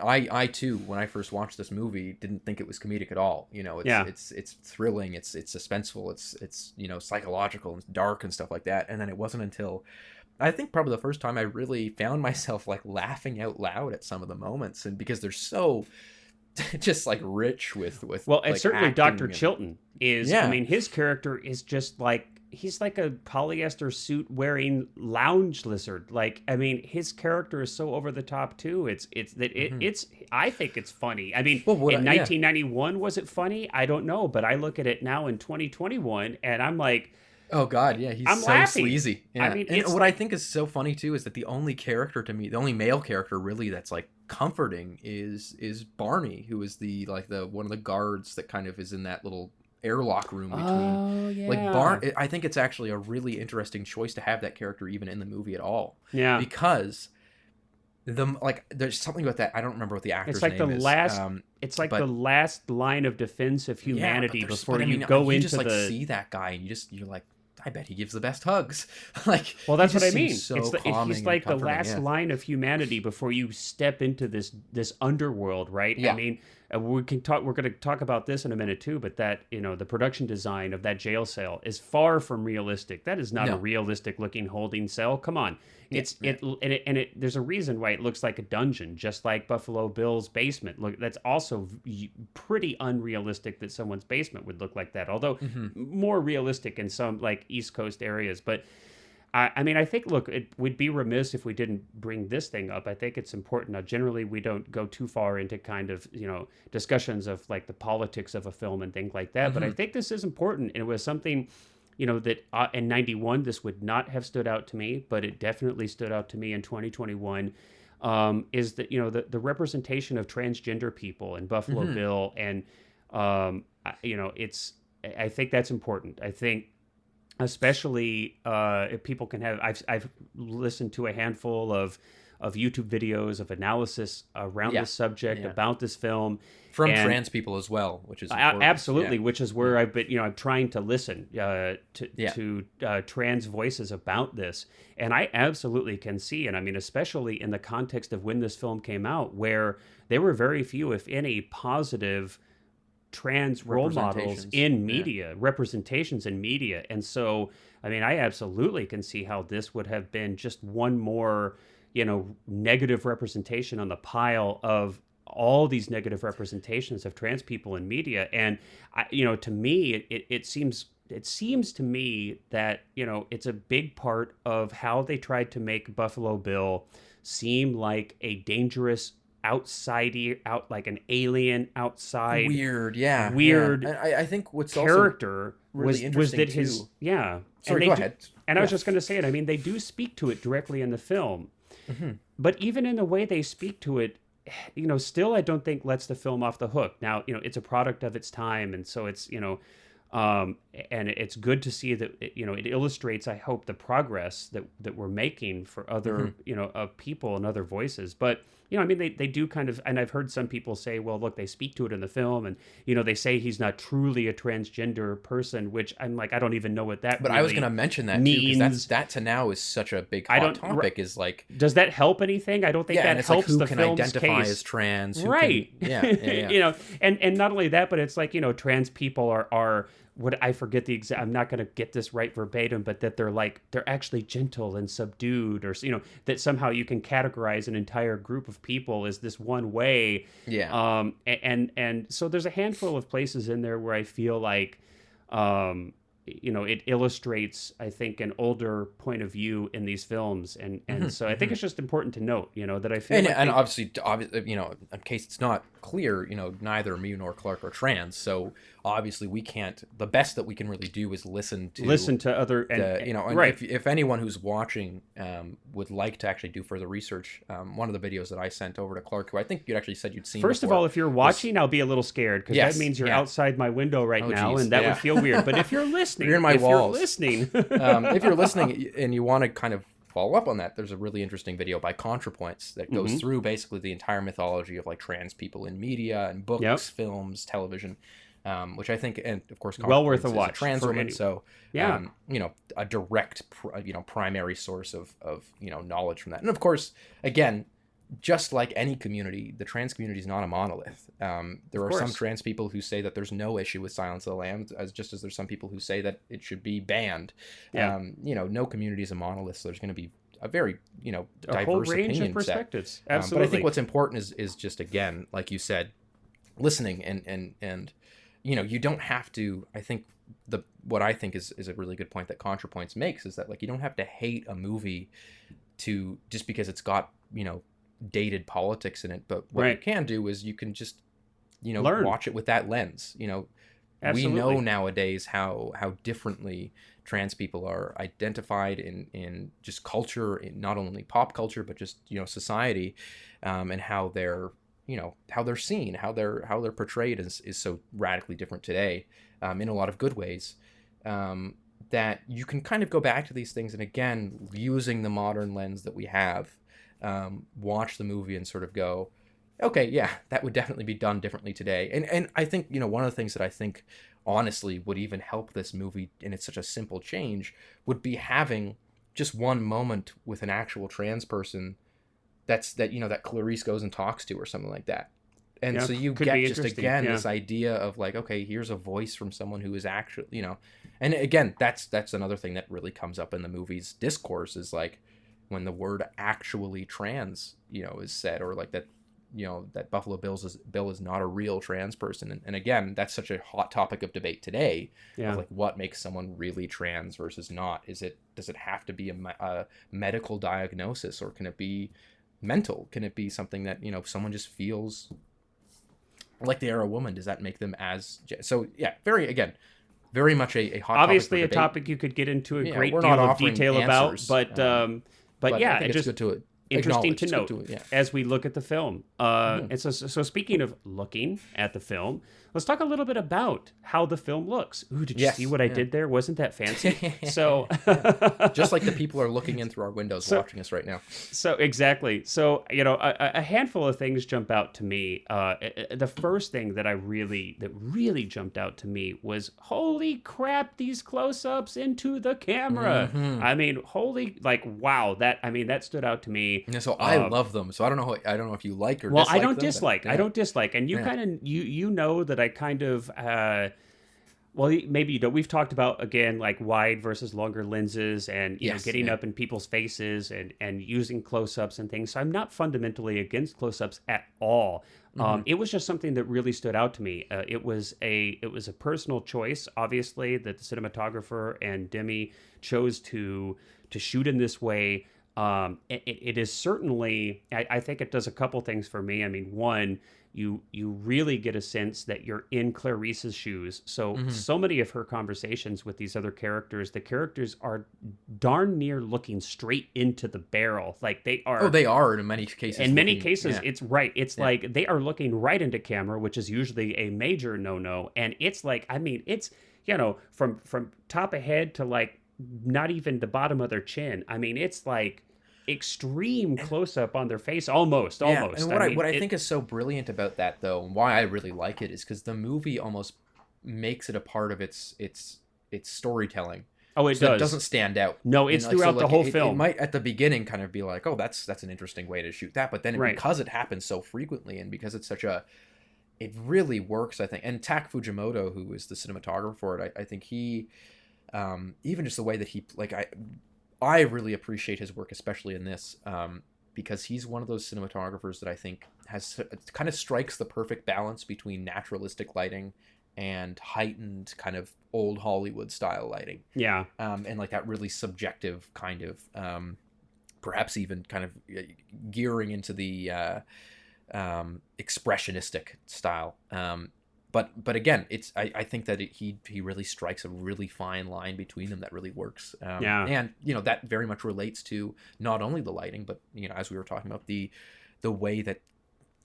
I too, when I first watched this movie, didn't think it was comedic at all. It's thrilling, it's suspenseful, it's psychological and dark and stuff like that. And then it wasn't until I think probably the first time I really found myself like laughing out loud at some of the moments, and because they're so just like rich with well, and like certainly Dr. Chilton is. I mean, his character is just like. He's like a polyester suit wearing lounge lizard. Like, I mean, his character is so over the top too. It's I think it's funny. I mean, in 1991, was it funny? I don't know, but I look at it now in 2021 and I'm like, oh God, yeah, he's so laughing. Sleazy. Yeah. I mean, and what I think is so funny too is that the only character to me, the only male character really that's like comforting is Barney, who is the one of the guards that kind of is in that little airlock room between I think it's actually a really interesting choice to have that character even in the movie at all, because there's something about that. I don't remember what the actor's name is. It's like the last line of defense of humanity before you see that guy and you're like, I bet he gives the best hugs. Well, that's what I mean. So he's like the last line of humanity before you step into this underworld, right? Yeah. I mean, we're going to talk about this in a minute too, but that, the production design of that jail cell is far from realistic. That is not a realistic looking holding cell. Come on. There's a reason why it looks like a dungeon, just like Buffalo Bill's basement. Look, that's also pretty unrealistic that someone's basement would look like that, although more realistic in some like East Coast areas. But I mean, I think, look, it would be remiss if we didn't bring this thing up. I think it's important. Now, generally, we don't go too far into kind of, discussions of like the politics of a film and things like that. But I think this is important. And it was something, that in 91, this would not have stood out to me, but it definitely stood out to me in 2021, is that, the representation of transgender people in Buffalo Bill. And, I think that's important. I think, especially if people can have, I've listened to a handful of YouTube videos of analysis around this subject about this film from trans people as well, which is absolutely, which is where I've been, I'm trying to listen to trans voices about this, and I absolutely can see, and I mean, especially in the context of when this film came out, where there were very few, if any, positive trans role models in media, representations in media. And so, I mean, I absolutely can see how this would have been just one more, negative representation on the pile of all these negative representations of trans people in media. And, to me, it seems to me that, it's a big part of how they tried to make Buffalo Bill seem like a dangerous like an alien outside weird. And I think what's character also really interesting was that his Sorry, and go ahead. And I was just going to say it. I mean, they do speak to it directly in the film, but even in the way they speak to it, still I don't think lets the film off the hook. Now, it's a product of its time, and so it's And it's good to see that it illustrates, I hope, the progress that we're making for other people and other voices. But I mean, they do kind of, and I've heard some people say, well, look, they speak to it in the film, and they say he's not truly a transgender person, which I'm like, I don't even know what that. But really I was going to mention that means. Too, because that to now is such a big hot topic. Is like, does that help anything? I don't think that helps. Like, who the can film's identify case. As trans? Right. Yeah. And not only that, but it's like trans people are what I forget the exact. I'm not going to get this right verbatim, but that they're actually gentle and subdued, or that somehow you can categorize an entire group of people as this one way. Yeah. And so there's a handful of places in there where I feel like, it illustrates, I think, an older point of view in these films, and so I think it's just important to note, that I feel and obviously, in case it's not clear, neither me nor Clark are trans, so obviously we can't. The best that we can really do is listen to other, and right. If anyone who's watching would like to actually do further research, one of the videos that I sent over to Clark, who I think you actually said you'd seen. First before, of all, if you're watching, I'll be a little sgeared, because that means you're outside my window right now, geez. and that would feel weird. But if you're listening, you're in my walls. If you're listening and you want to kind of follow up on that, there's a really interesting video by ContraPoints that goes through basically the entire mythology of like trans people in media and books, films, television, which I think, and of course, well worth a watch. A trans woman, so a direct, primary source of knowledge from that, and of course, again, just like any community, the trans community is not a monolith. There are some trans people who say that there's no issue with Silence of the Lambs, just as there's some people who say that it should be banned. No community is a monolith, so there's going to be a very, diverse a whole range opinion of perspectives. set. Absolutely. But I think what's important is just, again, like you said, listening and you don't have to. I think what I think is a really good point that ContraPoints makes is that, like, you don't have to hate a movie to just because it's got dated politics in it, but what you can do is you can just learn. Watch it with that lens. Absolutely. We know nowadays how differently trans people are identified in just culture, in not only pop culture but just society, and how they're seen, how they're portrayed is so radically different today, in a lot of good ways, that you can kind of go back to these things, and again, using the modern lens that we have, watch the movie and sort of go, okay, yeah, that would definitely be done differently today. And I think, one of the things that I think honestly would even help this movie, and it's such a simple change, would be having just one moment with an actual trans person that Clarice goes and talks to, or something like that. And so you get just, again, this idea of like, okay, here's a voice from someone who is actually, and again, that's another thing that really comes up in the movie's discourse, is like, when the word actually trans, is said, or like that, that Buffalo Bill is not a real trans person. And again, that's such a hot topic of debate today, of like, what makes someone really trans versus not? Does it have to be a medical diagnosis, or can it be mental? Can it be something that, someone just feels like they are a woman? Does that make them as, so yeah, very much a hot obviously topic a topic you could get into a great deal of detail answers, about, but yeah, I think it's good to interesting to note to as we look at the film. And so speaking of looking at the film, let's talk a little bit about how the film looks. Ooh, did you see what I did there? Wasn't that fancy? So just like the people are looking in through our windows watching us right now. So exactly. So, a handful of things jump out to me. The first thing that really jumped out to me was, holy crap, these close-ups into the camera. I mean, wow, that stood out to me. Yeah, so I love them. So I don't know if you like or dislike them. I don't dislike. And you kind of, you know that I kind of, well, maybe you don't. We've talked about, again, like wide versus longer lenses, and getting up in people's faces and using close-ups and things. So I'm not fundamentally against close-ups at all. It was just something that really stood out to me. It was a personal choice, obviously, that the cinematographer and Demme chose to shoot in this way. It is certainly, I think it does a couple things for me. I mean, one, you really get a sense that you're in Clarice's shoes. So many of her conversations with these other characters, the characters are darn near looking straight into the barrel. Like they are. Oh, they are in many cases. In many cases, it's right. It's like they are looking right into camera, which is usually a major no-no. And it's like, I mean, it's, from top of head to like not even the bottom of their chin. I mean, it's like extreme close up on their face, almost. And what I I think is so brilliant about that, though, and why I really like it, is because the movie almost makes it a part of its storytelling. Oh, it so does. It doesn't stand out. No, it's throughout the whole film. It might at the beginning kind of be like, oh, that's an interesting way to shoot that, but then because it happens so frequently and because it's it really works, I think. And Tak Fujimoto, who is the cinematographer for it, I think he, even just the way that he, like, I really appreciate his work, especially in this, because he's one of those cinematographers that I think kind of strikes the perfect balance between naturalistic lighting and heightened kind of old Hollywood style lighting. Yeah. And like that really subjective kind of, perhaps even kind of gearing into the expressionistic style. But again, I think that he really strikes a really fine line between them that really works. And that very much relates to not only the lighting, but as we were talking about, the way that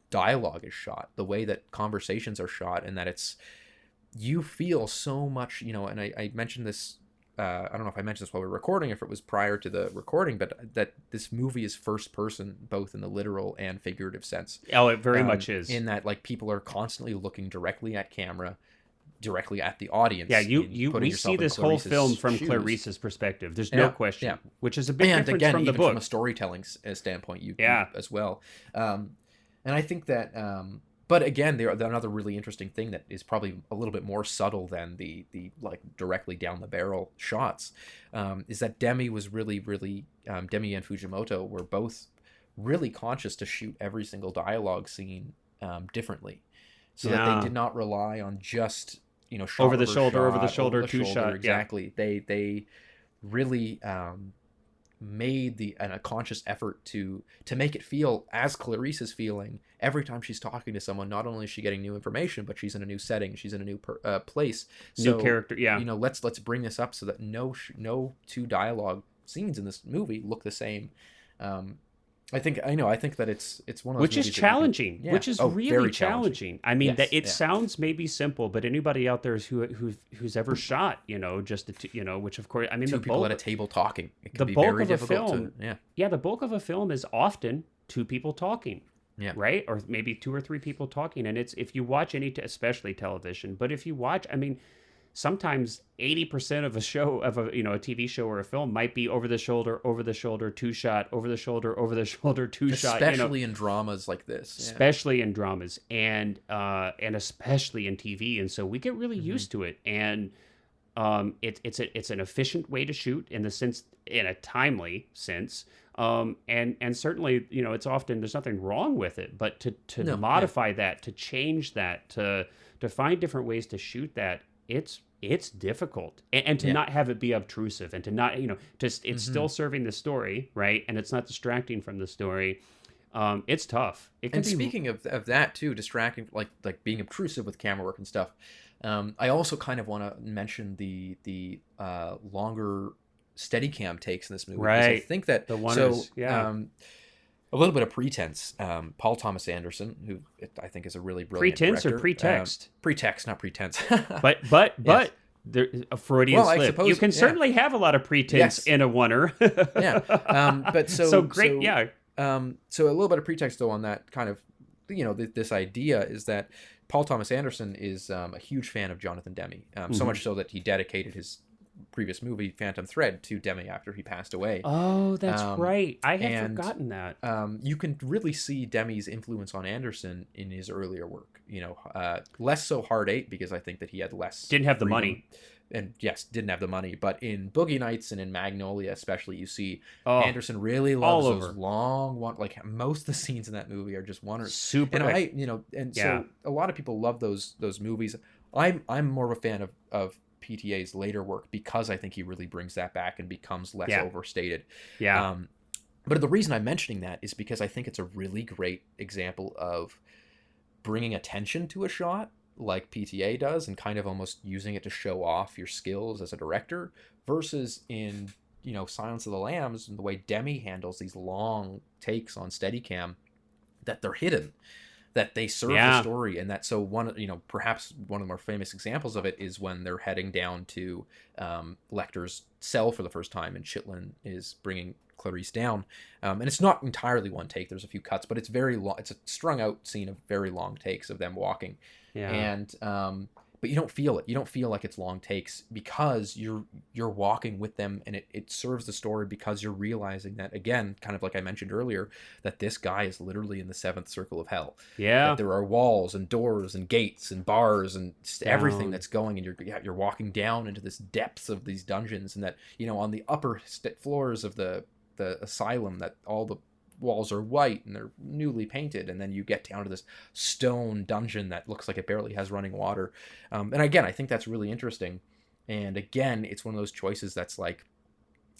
dialogue is shot, the way that conversations are shot, and that you feel so much, and I mentioned this. I don't know if I mentioned this while we were recording, if it was prior to the recording, but that this movie is first person, both in the literal and figurative sense. Oh, it very much is. In that, like, people are constantly looking directly at camera, directly at the audience. Yeah, we see this whole film from Clarice's perspective. There's no question, which is a big difference from the book. From a storytelling standpoint, you as well. And I think that. But again, another really interesting thing that is probably a little bit more subtle than the like directly down the barrel shots, is that Demme was really Demme and Fujimoto were both really conscious to shoot every single dialogue scene differently, so that they did not rely on just shot over the shoulder, two shot. Exactly. They really made a conscious effort to make it feel as Clarice is feeling every time she's talking to someone. Not only is she getting new information, but she's in a new setting, she's in a new place, new character. Let's bring this up so that no two dialogue scenes in this movie look the same. I think that it's one of those, which is challenging, which is really challenging. I mean, that it sounds maybe simple, but anybody out there who's ever shot, which of course, I mean, two people at a table talking, it can the be bulk very of a difficult film, the bulk of a film is often two people talking. Yeah. Right. Or maybe two or three people talking. And if you watch especially television, but if you watch, I mean, sometimes 80% of a show, of a TV show or a film, might be over the shoulder, two shot, over the shoulder, two shot. Especially in dramas like this. Especially in dramas, and especially in TV. And so we get really used to it. And it's an efficient way to shoot in a timely sense. And certainly, it's often, there's nothing wrong with it, but to modify that, to change that, to find different ways to shoot that, it's difficult, and to not have it be obtrusive, and to not, it's still serving the story, right? And it's not distracting from the story. It's tough. Speaking of that too, distracting, like being obtrusive with camera work and stuff. I also kind of want to mention the longer Steadicam takes in this movie. Right. I think that the one a little bit of pretense. Paul Thomas Anderson, who I think is a really brilliant pretense director. Or pretext? Pretext, not pretense. but yes. There, a Freudian slip. I suppose, you can certainly have a lot of pretense in a oneer. But so great. So a little bit of pretext though on that kind of, this idea is that Paul Thomas Anderson is a huge fan of Jonathan Demme, so much so that he dedicated his previous movie Phantom Thread to Demme after he passed away. Oh, that's right. I had forgotten that. You can really see Demme's influence on Anderson in his earlier work. Less so Hard Eight, because I think that he had less. Didn't have the money. And yes, didn't have the money. But in Boogie Nights and in Magnolia especially, you see Anderson really loves those long one. Like most of the scenes in that movie are just one or super. And so a lot of people love those movies. I'm more of a fan of PTA's later work because I think he really brings that back and becomes less overstated. Yeah. But the reason I'm mentioning that is because I think it's a really great example of bringing attention to a shot like PTA does and kind of almost using it to show off your skills as a director, versus in, Silence of the Lambs and the way Demme handles these long takes on Steadicam, that they're hidden. that they serve the story, and that so one, perhaps one of the more famous examples of it is when they're heading down to Lecter's cell for the first time, and Chitlin is bringing Clarice down, and it's not entirely one take. There's a few cuts, but it's very long. It's a strung out scene of very long takes of them walking, and but you don't feel it. You don't feel like it's long takes because you're walking with them, and it serves the story because you're realizing that, again, kind of like I mentioned earlier, that this guy is literally in the seventh circle of hell. Yeah. That there are walls and doors and gates and bars and everything that's going, and you're walking down into this depths of these dungeons, and that, on the upper floors of the asylum, that all the walls are white and they're newly painted, and then you get down to this stone dungeon that looks like it barely has running water, and again, I think that's really interesting, and again, it's one of those choices that's like,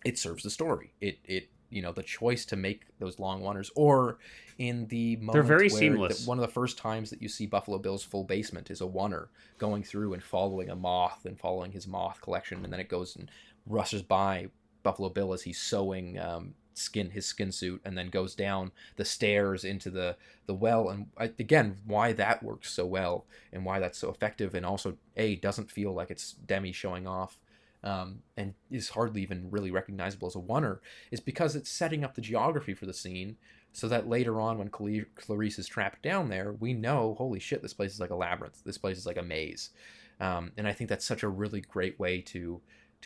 it serves the story. It the choice to make those long wanders, or in the moment they're very where seamless. one of the first times that you see Buffalo Bill's full basement is a oneer going through and following a moth and following his moth collection, and then it goes and rushes by Buffalo Bill as he's sewing his skin suit, and then goes down the stairs into the well. And again, why that works so well and why that's so effective, and also doesn't feel like it's Demme showing off, and is hardly even really recognizable as a oneer, is because it's setting up the geography for the scene, so that later on when Clarice is trapped down there, we know, holy shit, this place is like a labyrinth, this place is like a maze, and I think that's such a really great way to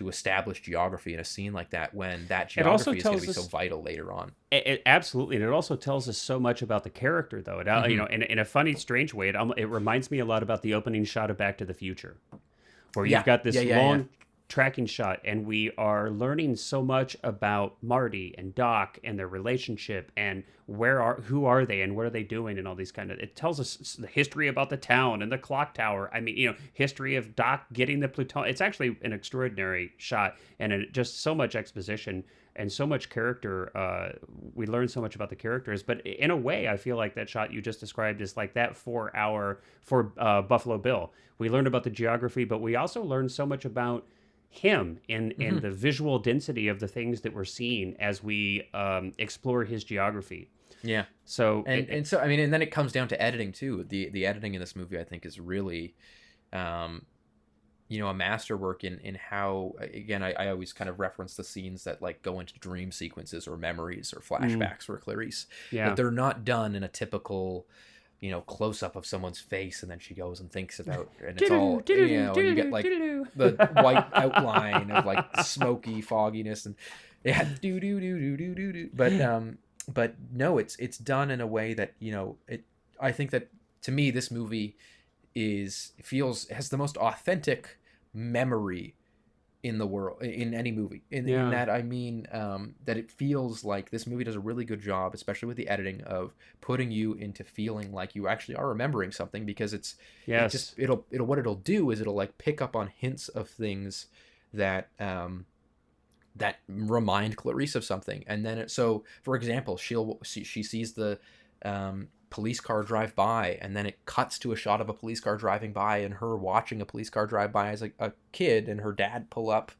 establish geography in a scene like that, when that geography is going to be so vital later on. Absolutely, and it also tells us so much about the character, though. In a funny, strange way, it reminds me a lot about the opening shot of Back to the Future, where you've got this long tracking shot, and we are learning so much about Marty and Doc and their relationship, and who are they and what are they doing, and all these kind of. It tells us the history about the town and the clock tower. I mean, history of Doc getting the plutonium. It's actually an extraordinary shot, and just so much exposition and so much character. We learn so much about the characters, but in a way, I feel like that shot you just described is like that 4 hour for Buffalo Bill. We learned about the geography, but we also learned so much about him and the visual density of the things that we're seeing as we explore his geography. Yeah. So so I mean, and then it comes down to editing too. The editing in this movie, I think, is really, a masterwork in how. Again, I always kind of reference the scenes that like go into dream sequences or memories or flashbacks for Clarice. Yeah. But they're not done in a typical, close up of someone's face, and then she goes and thinks about, and it's all, you get like the white outline of like smoky fogginess, and but no, it's done in a way that, I think that, to me, this movie has the most authentic memory in the world, in any movie, in that I mean, that it feels like this movie does a really good job, especially with the editing, of putting you into feeling like you actually are remembering something, because what it'll do is it'll like pick up on hints of things that that remind Clarice of something, and then so for example, she sees the police car drive by, and then it cuts to a shot of a police car driving by and her watching a police car drive by as a kid, and her dad pull up,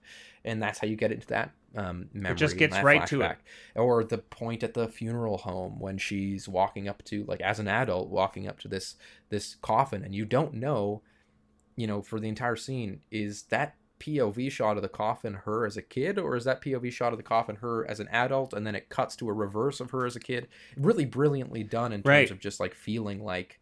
and that's how you get into that memory. It just gets right to it. Or the point at the funeral home when she's walking up to, like, as an adult, walking up to this coffin, and you don't know, for the entire scene, is that POV shot of the coffin her as a kid, or is that POV shot of the coffin her as an adult, and then it cuts to a reverse of her as a kid? Really brilliantly done in terms of just like feeling like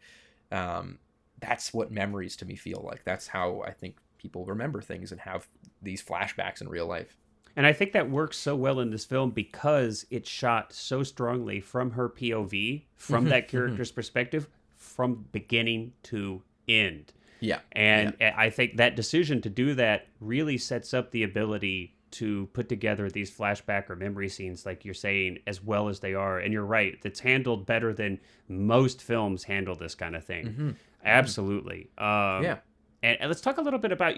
that's what memories to me feel like. That's how I think people remember things and have these flashbacks in real life. And I think that works so well in this film because it's shot so strongly from her POV, from that character's perspective, from beginning to end. Yeah. And I think that decision to do that really sets up the ability to put together these flashback or memory scenes, like you're saying, as well as they are. And you're right, it's handled better than most films handle this kind of thing. Absolutely. And let's talk a little bit about,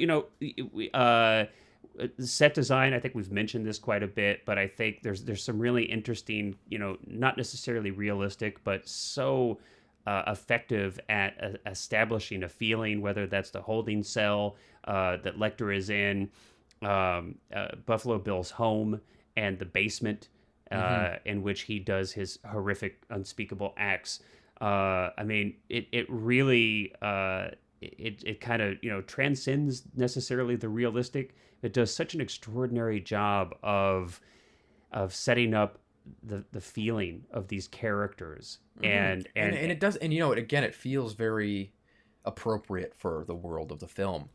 set design. I think we've mentioned this quite a bit, but I think there's some really interesting, not necessarily realistic, but so effective at establishing a feeling, whether that's the holding cell that Lecter is in, Buffalo Bill's home, and the basement in which he does his horrific, unspeakable acts. I mean, it really it kind of transcends necessarily the realistic. It does such an extraordinary job of setting up the feeling of these characters And it does, and again, it feels very appropriate for the world of the film.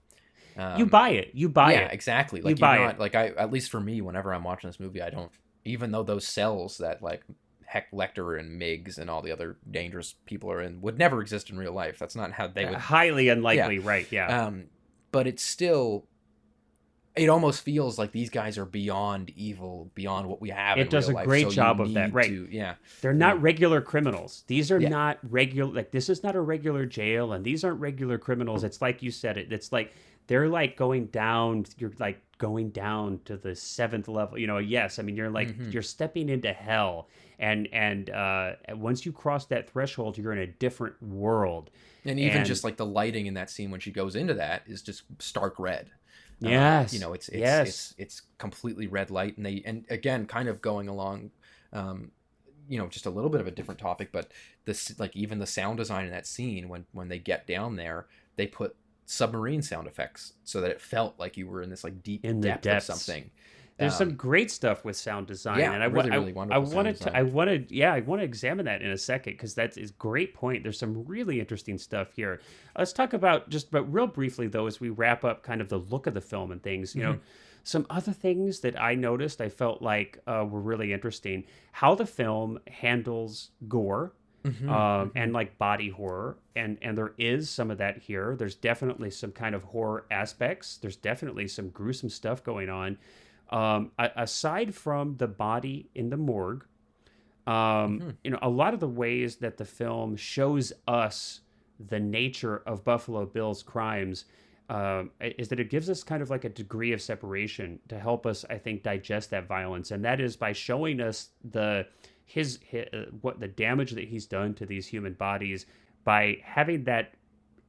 you buy it. You buy Yeah, it. exactly. You Like, you're buy not it. like, I at least for me, whenever I'm watching this movie, I don't, even though those cells that like Heck Lecter and Miggs and all the other dangerous people are in would never exist in real life. That's not how they would. Highly Yeah. unlikely, right? Yeah. But it's still, it almost feels like these guys are beyond evil, beyond what we have in It does real a life. great So job you of that, need right? to, yeah. They're Yeah. not regular criminals. These are Yeah. not regular, like, this is not a regular jail, and these aren't regular criminals. It's like you said it. It's like they're like going down, you're like going down to the seventh level. Yes, I mean, you're like, you're stepping into hell. And once you cross that threshold, you're in a different world. And even And just like the lighting in that scene when she goes into that is just stark red. yes, It's completely red light, and again, kind of going along, just a little bit of a different topic, but this, like, even the sound design in that scene when they get down there, they put submarine sound effects so that it felt like you were in this like deep in the depth depths of something. There's some great stuff with sound design, Yeah, and I really wonderful sound design. I want to examine that in a second because that is a great point. There's some really interesting stuff here. Let's talk about but real briefly though, as we wrap up kind of the look of the film and things. Some other things that I noticed, I felt like were really interesting. How the film handles gore. And like body horror, and there is some of that here. There's definitely some kind of horror aspects. There's definitely some gruesome stuff going on. Aside from the body in the morgue, a lot of the ways that the film shows us the nature of Buffalo Bill's crimes is that it gives us kind of like a degree of separation to help us, I think, digest that violence, and that is by showing us what the damage that he's done to these human bodies by having that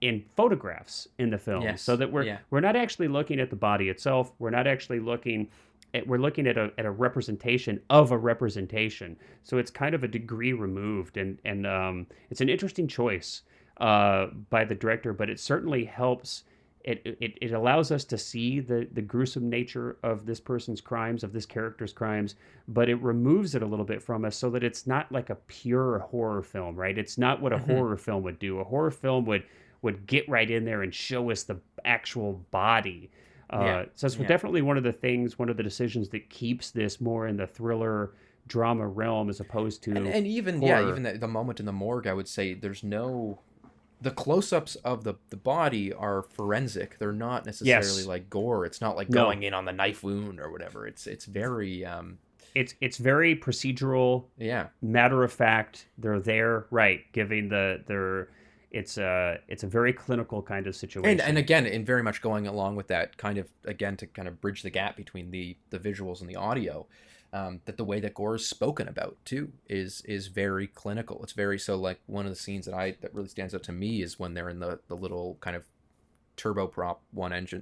in photographs in the film. Yes. So that we're not actually looking at the body itself. We're not actually looking at a representation of a representation. So it's kind of a degree removed, and it's an interesting choice by the director, but it certainly helps. It allows us to see the gruesome nature of this person's crimes, of this character's crimes, but it removes it a little bit from us so that it's not like a pure horror film, right? It's not what a horror film would do. A horror film would get right in there and show us the actual body. So it's definitely one of the decisions that keeps this more in the thriller drama realm as opposed to and even horror. even the moment in the morgue, I would say the close-ups of the body are forensic. They're not necessarily like gore. It's not like going in on the knife wound or whatever. It's very it's very procedural, matter of fact. They're there, right, giving it's a very clinical kind of situation. And again, in very much going along with that, kind of, again, to kind of bridge the gap between the visuals and the audio, that the way that gore is spoken about too is very clinical. It's very, so like one of the scenes that really stands out to me is when they're in the little kind of turboprop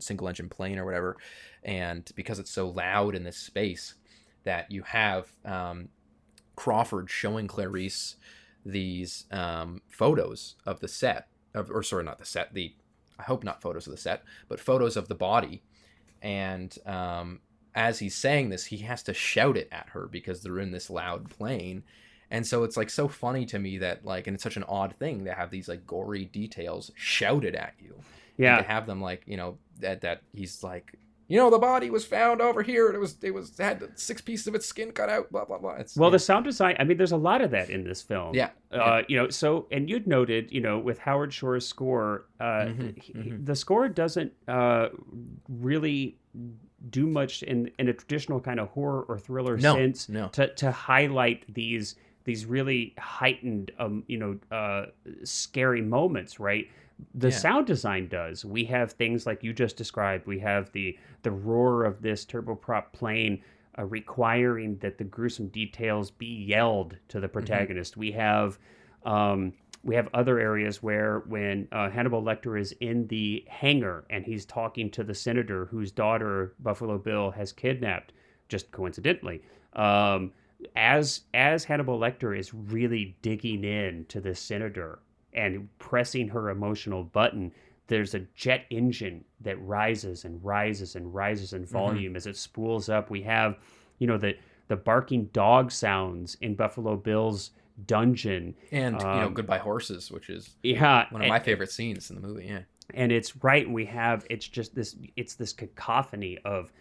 single engine plane or whatever, and because it's so loud in this space that you have Crawford showing Clarice these photos of the set not the set, I hope not photos of the set, but photos of the body, and as he's saying this, he has to shout it at her because they're in this loud plane. And so it's like so funny to me that, like, and it's such an odd thing to have these like gory details shouted at you. Yeah. And to have them like, that he's like, the body was found over here and it had 6 pieces of its skin cut out, blah, blah, blah. The sound design, I mean, there's a lot of that in this film. Yeah. So, and you'd noted, with Howard Shore's score, the score doesn't really do much in a traditional kind of horror or thriller sense to highlight these really heightened, scary moments, right? The sound design does. We have things like you just described. We have the roar of this turboprop plane requiring that the gruesome details be yelled to the protagonist. We have other areas where when Hannibal Lecter is in the hangar and he's talking to the senator whose daughter Buffalo Bill has kidnapped, just coincidentally, as Hannibal Lecter is really digging in to the senator and pressing her emotional button, there's a jet engine that rises and rises and rises in volume as it spools up. We have, the barking dog sounds in Buffalo Bill's dungeon. And Goodbye Horses, which is Yeah. one of my favorite scenes in the movie. Yeah. And it's right. And we have, it's this cacophony of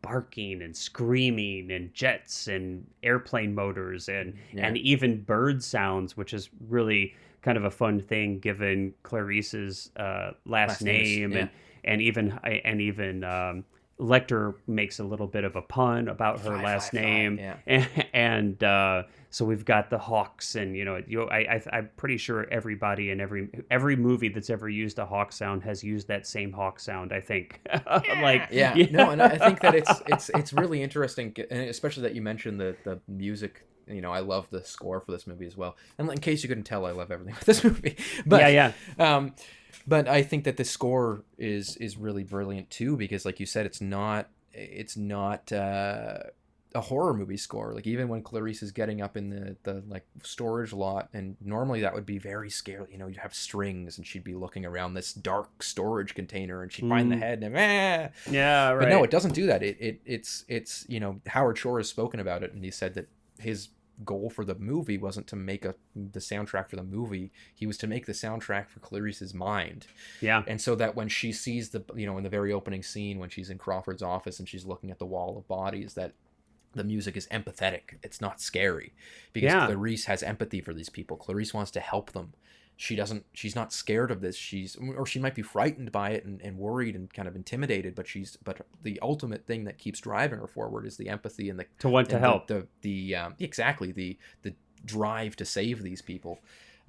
barking and screaming and jets and airplane motors and even bird sounds, which is really kind of a fun thing given Clarice's last name. And even Lecter makes a little bit of a pun about her last name. And so we've got the Hawks, and I'm pretty sure everybody in every movie that's ever used a hawk sound has used that same hawk sound, I think. No, and I think that it's really interesting, and especially that you mentioned the music. I love the score for this movie as well. And in case you couldn't tell, I love everything with this movie. But but I think that the score is really brilliant too, because like you said, it's not a horror movie score. Like even when Clarice is getting up in the like storage lot, and normally that would be very scary. You'd have strings, and she'd be looking around this dark storage container, and she'd find the head, and yeah, right. But no, it doesn't do that. It's Howard Shore has spoken about it, and he said that his goal for the movie wasn't to make the soundtrack for the movie. He was to make the soundtrack for Clarice's mind. Yeah. And so that when she sees in the very opening scene, when she's in Crawford's office and she's looking at the wall of bodies, that the music is empathetic. It's not scary, because Clarice has empathy for these people. Clarice wants to help them. She's not scared of this. She might be frightened by it and worried and kind of intimidated, but the ultimate thing that keeps driving her forward is the empathy and to help. The drive to save these people.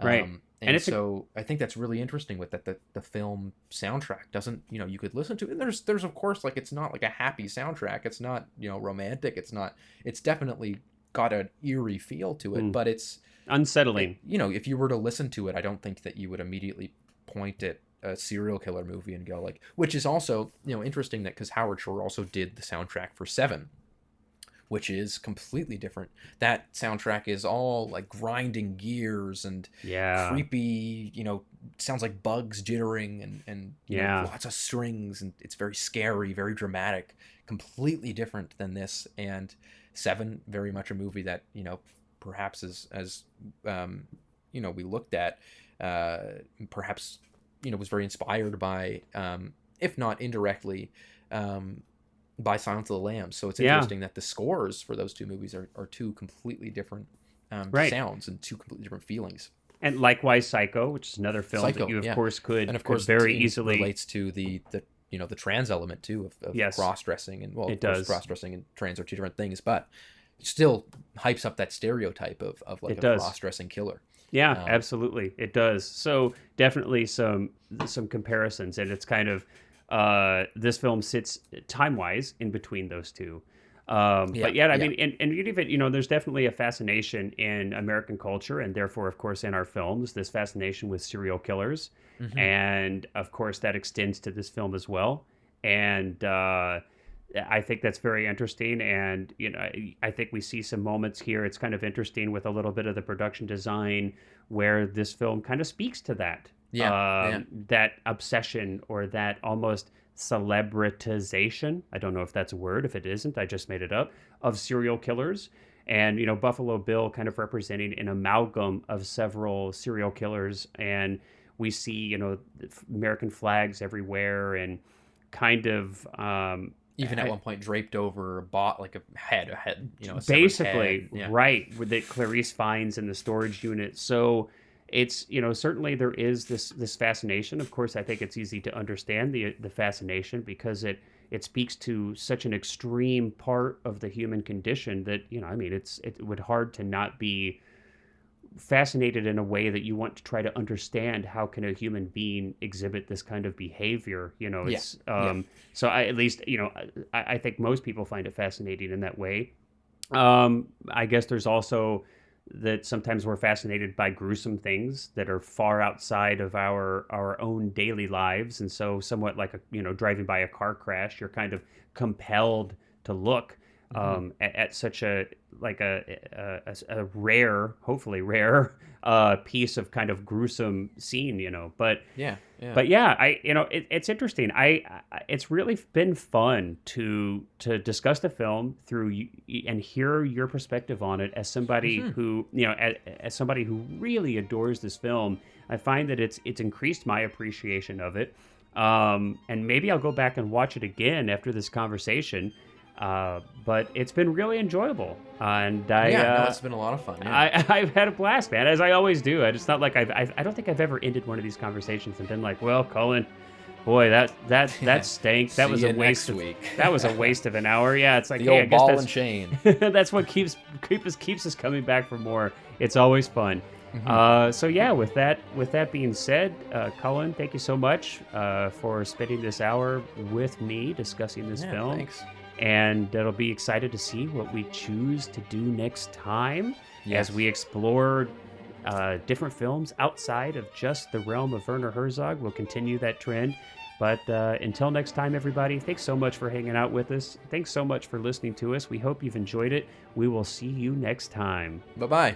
Right. And so I think that's really interesting with that the film soundtrack doesn't, you could listen to it. And there's of course, like, it's not like a happy soundtrack. It's not, romantic. It's definitely got an eerie feel to it, but it's unsettling. If you were to listen to it, I don't think that you would immediately point at a serial killer movie and go like, which is also, interesting, that because Howard Shore also did the soundtrack for Seven, which is completely different. That soundtrack is all like grinding gears and creepy, sounds like bugs jittering and lots of strings, and it's very scary, very dramatic, completely different than this. And Seven, very much a movie that, perhaps as we looked at, perhaps, was very inspired by, if not indirectly, by Silence of the Lambs. So it's interesting that the scores for those two movies are two completely different sounds and two completely different feelings. And likewise, Psycho, which is another film that you, of course, could very easily relates to the trans element too of cross-dressing, and it does. Cross-dressing and trans are two different things, but it still hypes up that stereotype of like a cross-dressing killer. Yeah, absolutely, it does. So definitely some comparisons, and it's kind of this film sits time-wise in between those two. I mean, and you'd even, there's definitely a fascination in American culture, and therefore, of course, in our films, this fascination with serial killers. Mm-hmm. And of course, that extends to this film as well. And I think that's very interesting. And, I think we see some moments here. It's kind of interesting with a little bit of the production design where this film kind of speaks to that. That obsession, or that almost celebritization, I don't know if that's a word. If it isn't, I just made it up, of serial killers. And, Buffalo Bill kind of representing an amalgam of several serial killers. And we see, American flags everywhere, and kind of... even at one point draped over like a head, basically, head. Right, that Clarice finds in the storage unit. So it's, certainly there is this fascination. Of course, I think it's easy to understand the fascination, because it speaks to such an extreme part of the human condition that, it would hard to not be fascinated in a way that you want to try to understand how can a human being exhibit this kind of behavior. So I, at least, I think most people find it fascinating in that way. I guess there's also that sometimes we're fascinated by gruesome things that are far outside of our own daily lives. And so somewhat like, driving by a car crash, you're kind of compelled to look. at such a rare, hopefully rare, piece of kind of gruesome scene, But yeah. it's interesting. It's really been fun to discuss the film through and hear your perspective on it as somebody who, as somebody who really adores this film. I find that it's increased my appreciation of it. And maybe I'll go back and watch it again after this conversation. But it's been really enjoyable, and it's been a lot of fun. Yeah. I've had a blast, man, as I always do. It's not like I don't think I've ever ended one of these conversations and been like, well, Cullen, boy, that stank. That was a waste. That was a waste of an hour. Yeah, it's like, the old ball and chain. That's what keeps us coming back for more. It's always fun. So yeah, with that being said, Cullen, thank you so much for spending this hour with me discussing this film. Thanks. And I'll be excited to see what we choose to do next time as we explore different films outside of just the realm of Werner Herzog. We'll continue that trend. But until next time, everybody, thanks so much for hanging out with us. Thanks so much for listening to us. We hope you've enjoyed it. We will see you next time. Bye-bye.